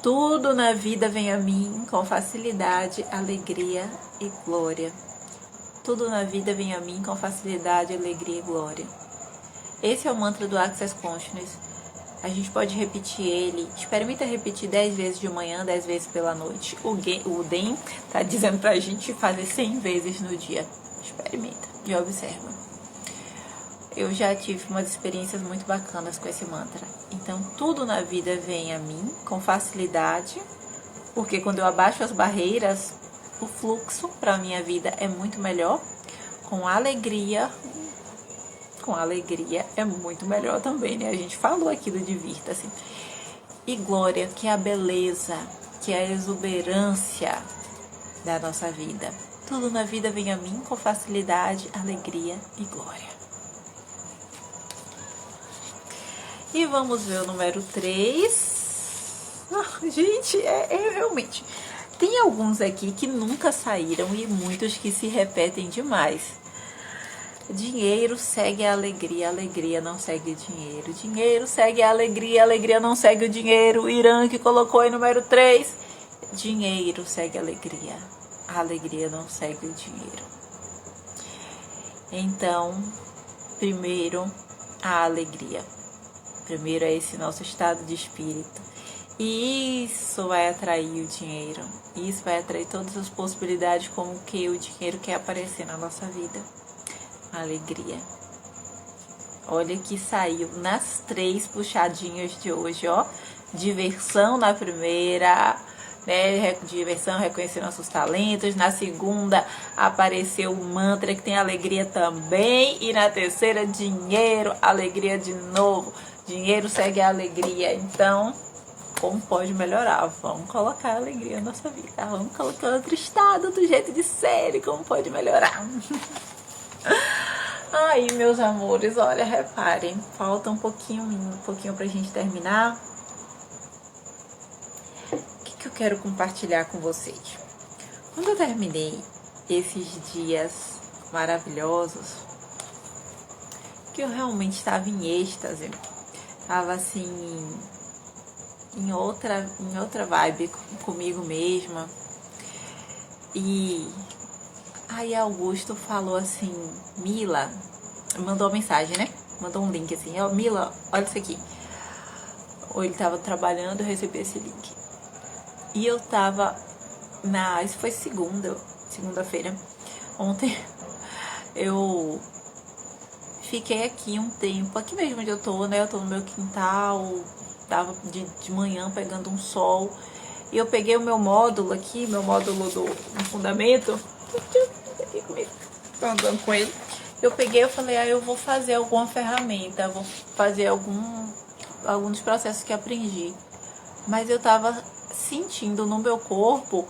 Tudo na vida vem a mim com facilidade, alegria e glória. Tudo na vida vem a mim com facilidade, alegria e glória. Esse é o mantra do Access Consciousness. A gente pode repetir ele. Experimenta repetir 10 vezes de manhã, 10 vezes pela noite. O DEM tá dizendo pra gente fazer 100 vezes no dia. Experimenta e observa. eu já tive umas experiências muito bacanas com esse mantra. Então, tudo na vida vem a mim com facilidade, porque quando eu abaixo as barreiras, o fluxo para a minha vida é muito melhor. Com alegria é muito melhor também, né? A gente falou aqui do divirta-se. E glória, que é a beleza, que é a exuberância da nossa vida. Tudo na vida vem a mim com facilidade, alegria e glória. E vamos ver o número 3. Gente, realmente... Tem alguns aqui que nunca saíram e muitos que se repetem demais. Dinheiro segue a alegria não segue dinheiro. Dinheiro segue a alegria não segue o dinheiro. Irã que colocou aí número 3. Dinheiro segue a alegria não segue o dinheiro. Então, primeiro a alegria. Primeiro é esse nosso estado de espírito. E isso vai atrair o dinheiro. Isso vai atrair todas as possibilidades como que o dinheiro quer aparecer na nossa vida. Alegria. Olha que saiu nas 3 puxadinhas de hoje, ó. Diversão na primeira, né? Diversão, reconhecer nossos talentos. Na segunda, apareceu o mantra que tem alegria também. E na terceira, dinheiro, alegria de novo. Dinheiro segue a alegria. Então, como pode melhorar? Vamos colocar a alegria na nossa vida. Vamos colocar outro estado do jeito de ser. Como pode melhorar? Aí, meus amores, olha, reparem, falta um pouquinho pra gente terminar. O que eu quero compartilhar com vocês? Quando eu terminei esses dias maravilhosos, que eu realmente estava em êxtase, estava assim, em outra vibe comigo mesma. E aí Augusto falou assim, Mila, mandou uma mensagem, né? Mandou um link assim, ó, Mila, olha isso aqui. Ou ele tava trabalhando, eu recebi esse link. E eu tava isso foi segunda-feira. Ontem eu fiquei aqui um tempo, aqui mesmo onde eu tô, né? Eu tô no meu quintal, tava de manhã pegando um sol. E eu peguei o meu módulo aqui, meu módulo do fundamento. Aqui comigo, tô andando com ele. Eu peguei, eu falei, eu vou fazer alguma ferramenta, vou fazer algum dos processos que aprendi. Mas eu tava sentindo no meu corpo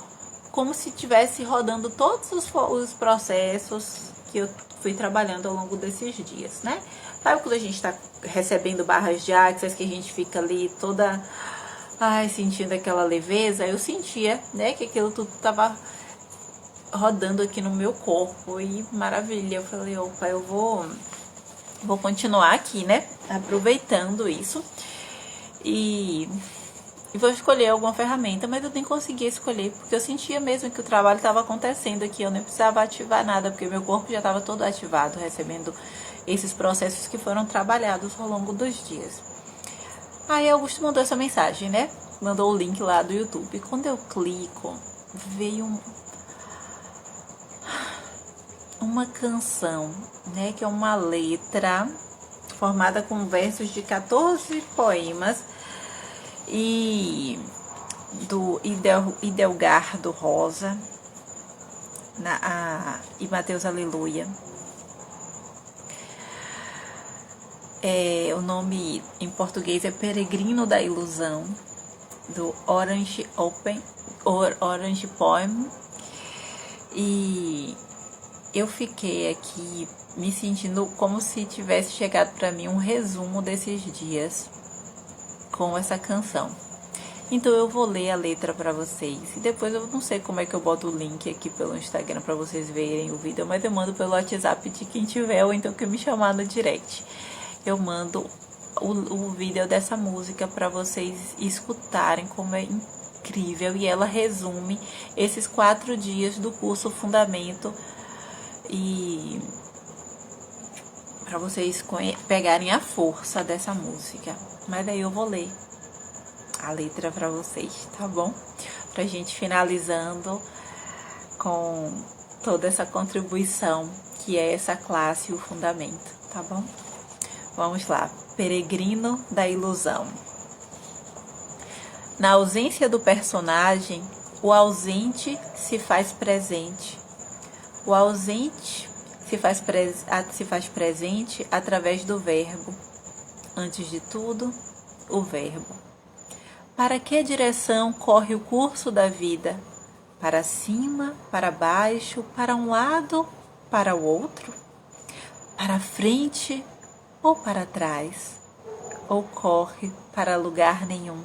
como se estivesse rodando todos os processos que eu fui trabalhando ao longo desses dias, né? Sabe quando a gente tá recebendo barras de axis, que a gente fica ali toda, sentindo aquela leveza? Eu sentia, né, que aquilo tudo tava rodando aqui no meu corpo e maravilha. Eu falei, opa, eu vou continuar aqui, né, aproveitando isso e vou escolher alguma ferramenta, mas eu nem conseguia escolher, porque eu sentia mesmo que o trabalho estava acontecendo aqui, eu nem precisava ativar nada, porque meu corpo já estava todo ativado, recebendo esses processos que foram trabalhados ao longo dos dias. Aí Augusto mandou essa mensagem, né, mandou o link lá do YouTube. Quando eu clico, veio uma canção, né, que é uma letra formada com versos de 14 poemas e do Idelgardo Rosa e Mateus Aleluia. O nome em português é Peregrino da Ilusão, do Orange Poem. E eu fiquei aqui me sentindo como se tivesse chegado para mim um resumo desses dias com essa canção. Então eu vou ler a letra para vocês e depois eu não sei como é que eu boto o link aqui pelo Instagram para vocês verem o vídeo, mas eu mando pelo WhatsApp de quem tiver ou então que me chamar no direct. Eu mando o vídeo dessa música para vocês escutarem como é incrível, e ela resume esses 4 dias do curso Fundamento, e para vocês pegarem a força dessa música. Mas daí eu vou ler a letra para vocês, tá bom? Pra gente finalizando com toda essa contribuição que é essa classe, o Fundamento, tá bom? Vamos lá. Peregrino da ilusão. Na ausência do personagem, o ausente se faz presente. O ausente se faz presente através do verbo. Antes de tudo, o verbo. Para que direção corre o curso da vida? Para cima, para baixo, para um lado, para o outro? Para frente ou para trás? Ou corre para lugar nenhum?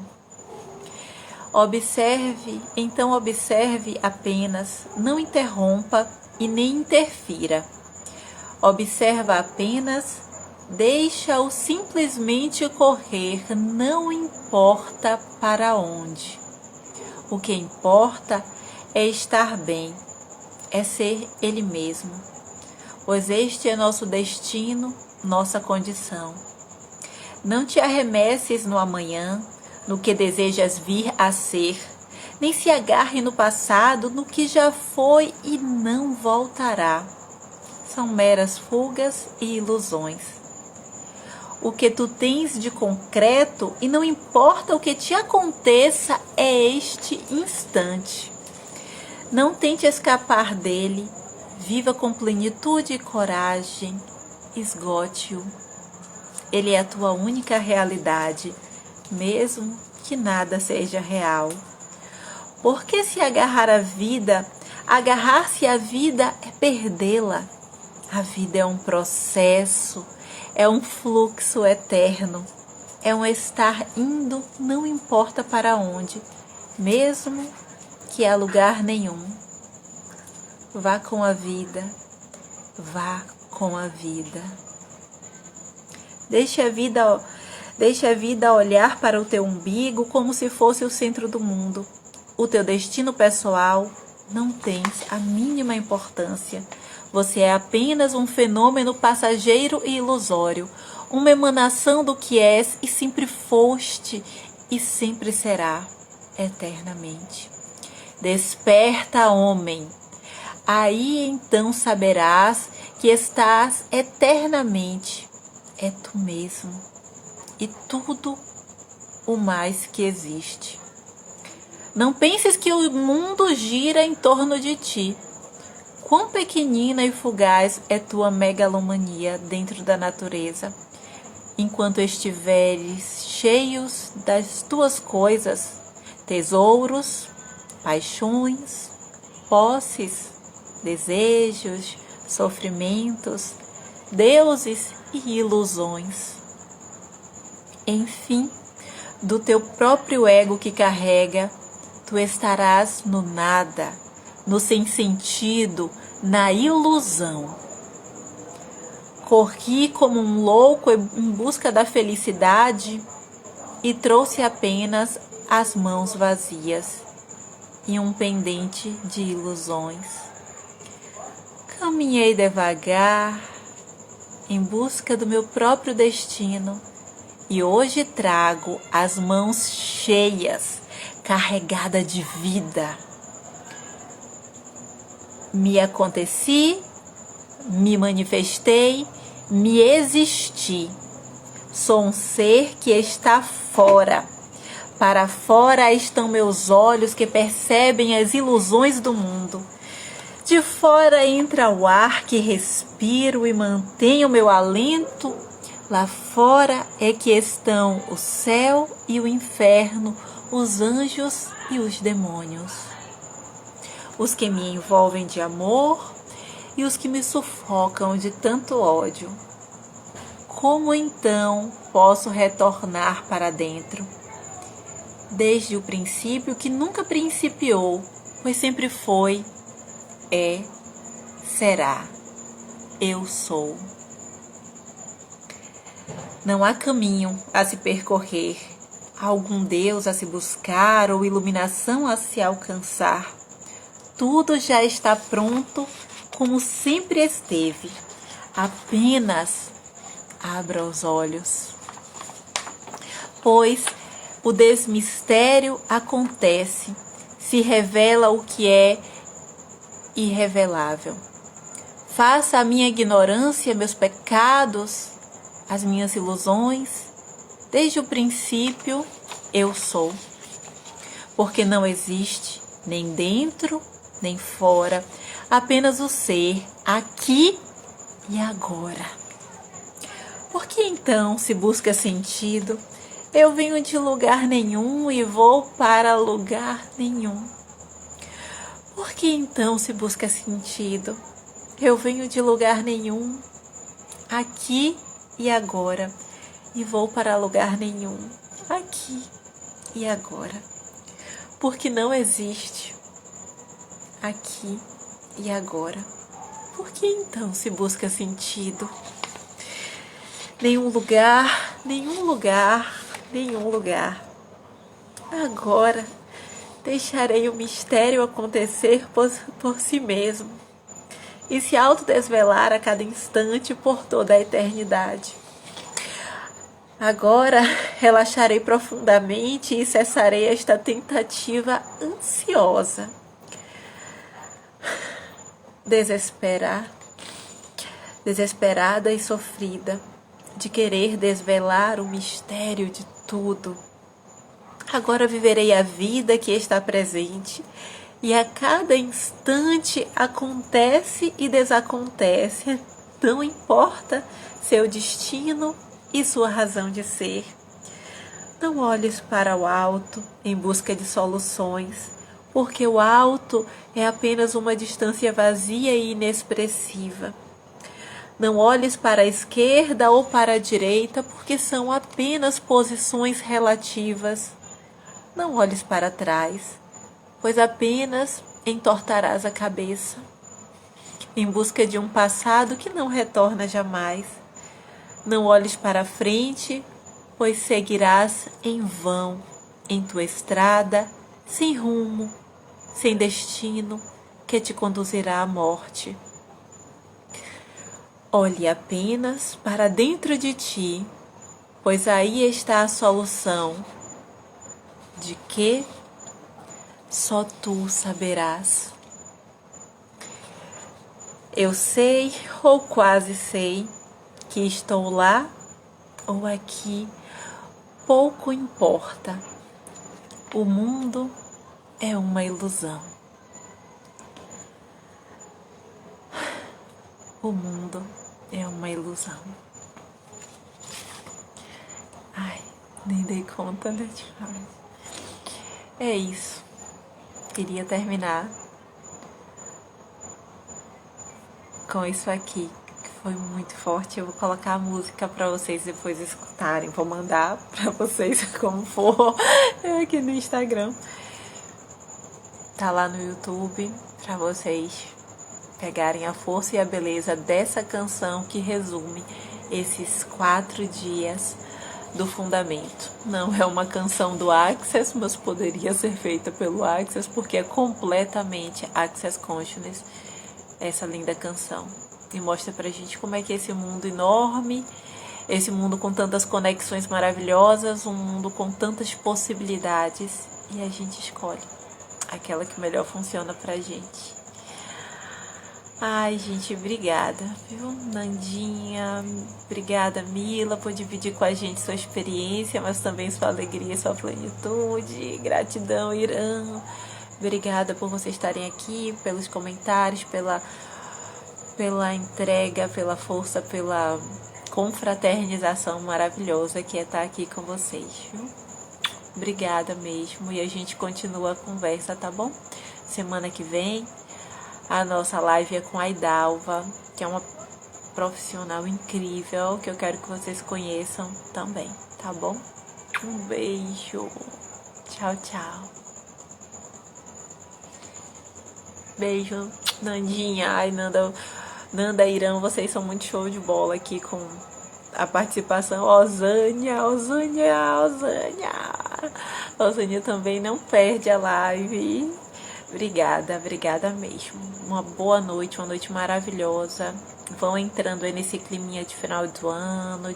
Então observe apenas, não interrompa e nem interfira. Observa apenas, deixa-o simplesmente correr, não importa para onde. O que importa é estar bem, é ser ele mesmo, pois este é nosso destino, nossa condição. Não te arremesses no amanhã, no que desejas vir a ser, nem se agarre no passado, no que já foi e não voltará. São meras fugas e ilusões. O que tu tens de concreto, e não importa o que te aconteça, é este instante. Não tente escapar dele, viva com plenitude e coragem, esgote-o. Ele é a tua única realidade, mesmo que nada seja real. Por que se agarrar à vida? Agarrar-se à vida é perdê-la. A vida é um processo, é um fluxo eterno, é um estar indo, não importa para onde, mesmo que a lugar nenhum. Vá com a vida, vá com a vida. Deixe a vida olhar para o teu umbigo como se fosse o centro do mundo. O teu destino pessoal não tem a mínima importância. Você é apenas um fenômeno passageiro e ilusório, uma emanação do que és e sempre foste e sempre será, eternamente. Desperta, homem. Aí então saberás que estás eternamente. É tu mesmo e tudo o mais que existe. Não penses que o mundo gira em torno de ti. Quão pequenina e fugaz é tua megalomania dentro da natureza. Enquanto estiveres cheios das tuas coisas, tesouros, paixões, posses, desejos, sofrimentos, deuses e ilusões. Enfim, do teu próprio ego que carrega, tu estarás no nada, no sem sentido, na ilusão. Corri como um louco em busca da felicidade e trouxe apenas as mãos vazias e um pendente de ilusões. Caminhei devagar em busca do meu próprio destino e hoje trago as mãos cheias, carregada de vida. Me aconteci, me manifestei, me existi. Sou um ser que está fora. Para fora estão meus olhos que percebem as ilusões do mundo. De fora entra o ar que respiro e mantenho o meu alento. Lá fora é que estão o céu e o inferno, os anjos e os demônios. Os que me envolvem de amor e os que me sufocam de tanto ódio. Como então posso retornar para dentro? Desde o princípio que nunca principiou, pois sempre foi, é, será, eu sou. Não há caminho a se percorrer, algum Deus a se buscar ou iluminação a se alcançar. Tudo já está pronto como sempre esteve. Apenas abra os olhos. Pois o desmistério acontece, se revela o que é irrevelável. Faça a minha ignorância, meus pecados, as minhas ilusões, desde o princípio eu sou. Porque não existe, nem dentro, nem fora, apenas o ser, aqui e agora. Por que então se busca sentido? Eu venho de lugar nenhum e vou para lugar nenhum. Por que então se busca sentido? Eu venho de lugar nenhum, aqui e agora, e vou para lugar nenhum, aqui e agora. Porque não existe, aqui e agora. Por que então se busca sentido? Nenhum lugar, nenhum lugar, nenhum lugar. Agora deixarei o mistério acontecer por si mesmo e se autodesvelar a cada instante por toda a eternidade. Agora relaxarei profundamente e cessarei esta tentativa ansiosa. Desesperada e sofrida, de querer desvelar o mistério de tudo. Agora viverei a vida que está presente e a cada instante acontece e desacontece, não importa seu destino e sua razão de ser. Não olhes para o alto em busca de soluções, porque o alto é apenas uma distância vazia e inexpressiva. Não olhes para a esquerda ou para a direita, porque são apenas posições relativas. Não olhes para trás, pois apenas entortarás a cabeça, em busca de um passado que não retorna jamais. Não olhes para frente, pois seguirás em vão, em tua estrada, sem rumo, sem destino, que te conduzirá à morte. Olhe apenas para dentro de ti, pois aí está a solução, de que só tu saberás. Eu sei, ou quase sei, que estou lá ou aqui, pouco importa. O mundo é uma ilusão. O mundo é uma ilusão. Ai, nem dei conta, né? É isso. Queria terminar com isso aqui, que foi muito forte. Eu vou colocar a música para vocês depois escutarem. Vou mandar para vocês como for aqui no Instagram. Tá lá no YouTube para vocês pegarem a força e a beleza dessa canção que resume esses 4 dias do fundamento. Não é uma canção do Access, mas poderia ser feita pelo Access, porque é completamente Access Consciousness, essa linda canção. E mostra pra gente como é que esse mundo enorme, esse mundo com tantas conexões maravilhosas, um mundo com tantas possibilidades, e a gente escolhe aquela que melhor funciona pra gente. Ai, gente, obrigada, viu? Nandinha, obrigada, Mila, por dividir com a gente sua experiência, mas também sua alegria, sua plenitude. Gratidão, Irã. Obrigada por vocês estarem aqui, pelos comentários, pela entrega, pela força, pela confraternização maravilhosa que é estar aqui com vocês, viu? Obrigada mesmo, e a gente continua a conversa, tá bom? Semana que vem a nossa live é com a Aidalva, que é uma profissional incrível, que eu quero que vocês conheçam também, tá bom? Um beijo. Tchau, tchau. Beijo, Nandinha. Ai, Nanda e Irã, vocês são muito show de bola aqui com a participação. Osânia também não perde a live. Obrigada mesmo. Uma boa noite, uma noite maravilhosa. Vão entrando aí nesse climinha de final do ano,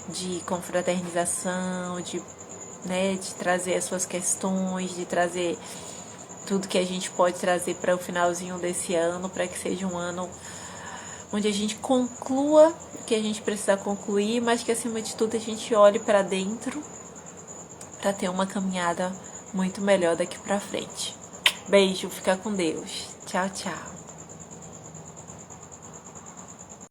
de confraternização, de trazer as suas questões, de trazer tudo que a gente pode trazer para o finalzinho desse ano, para que seja um ano onde a gente conclua o que a gente precisa concluir, mas que acima de tudo a gente olhe para dentro para ter uma caminhada muito melhor daqui para frente. Beijo, fica com Deus. Tchau, tchau.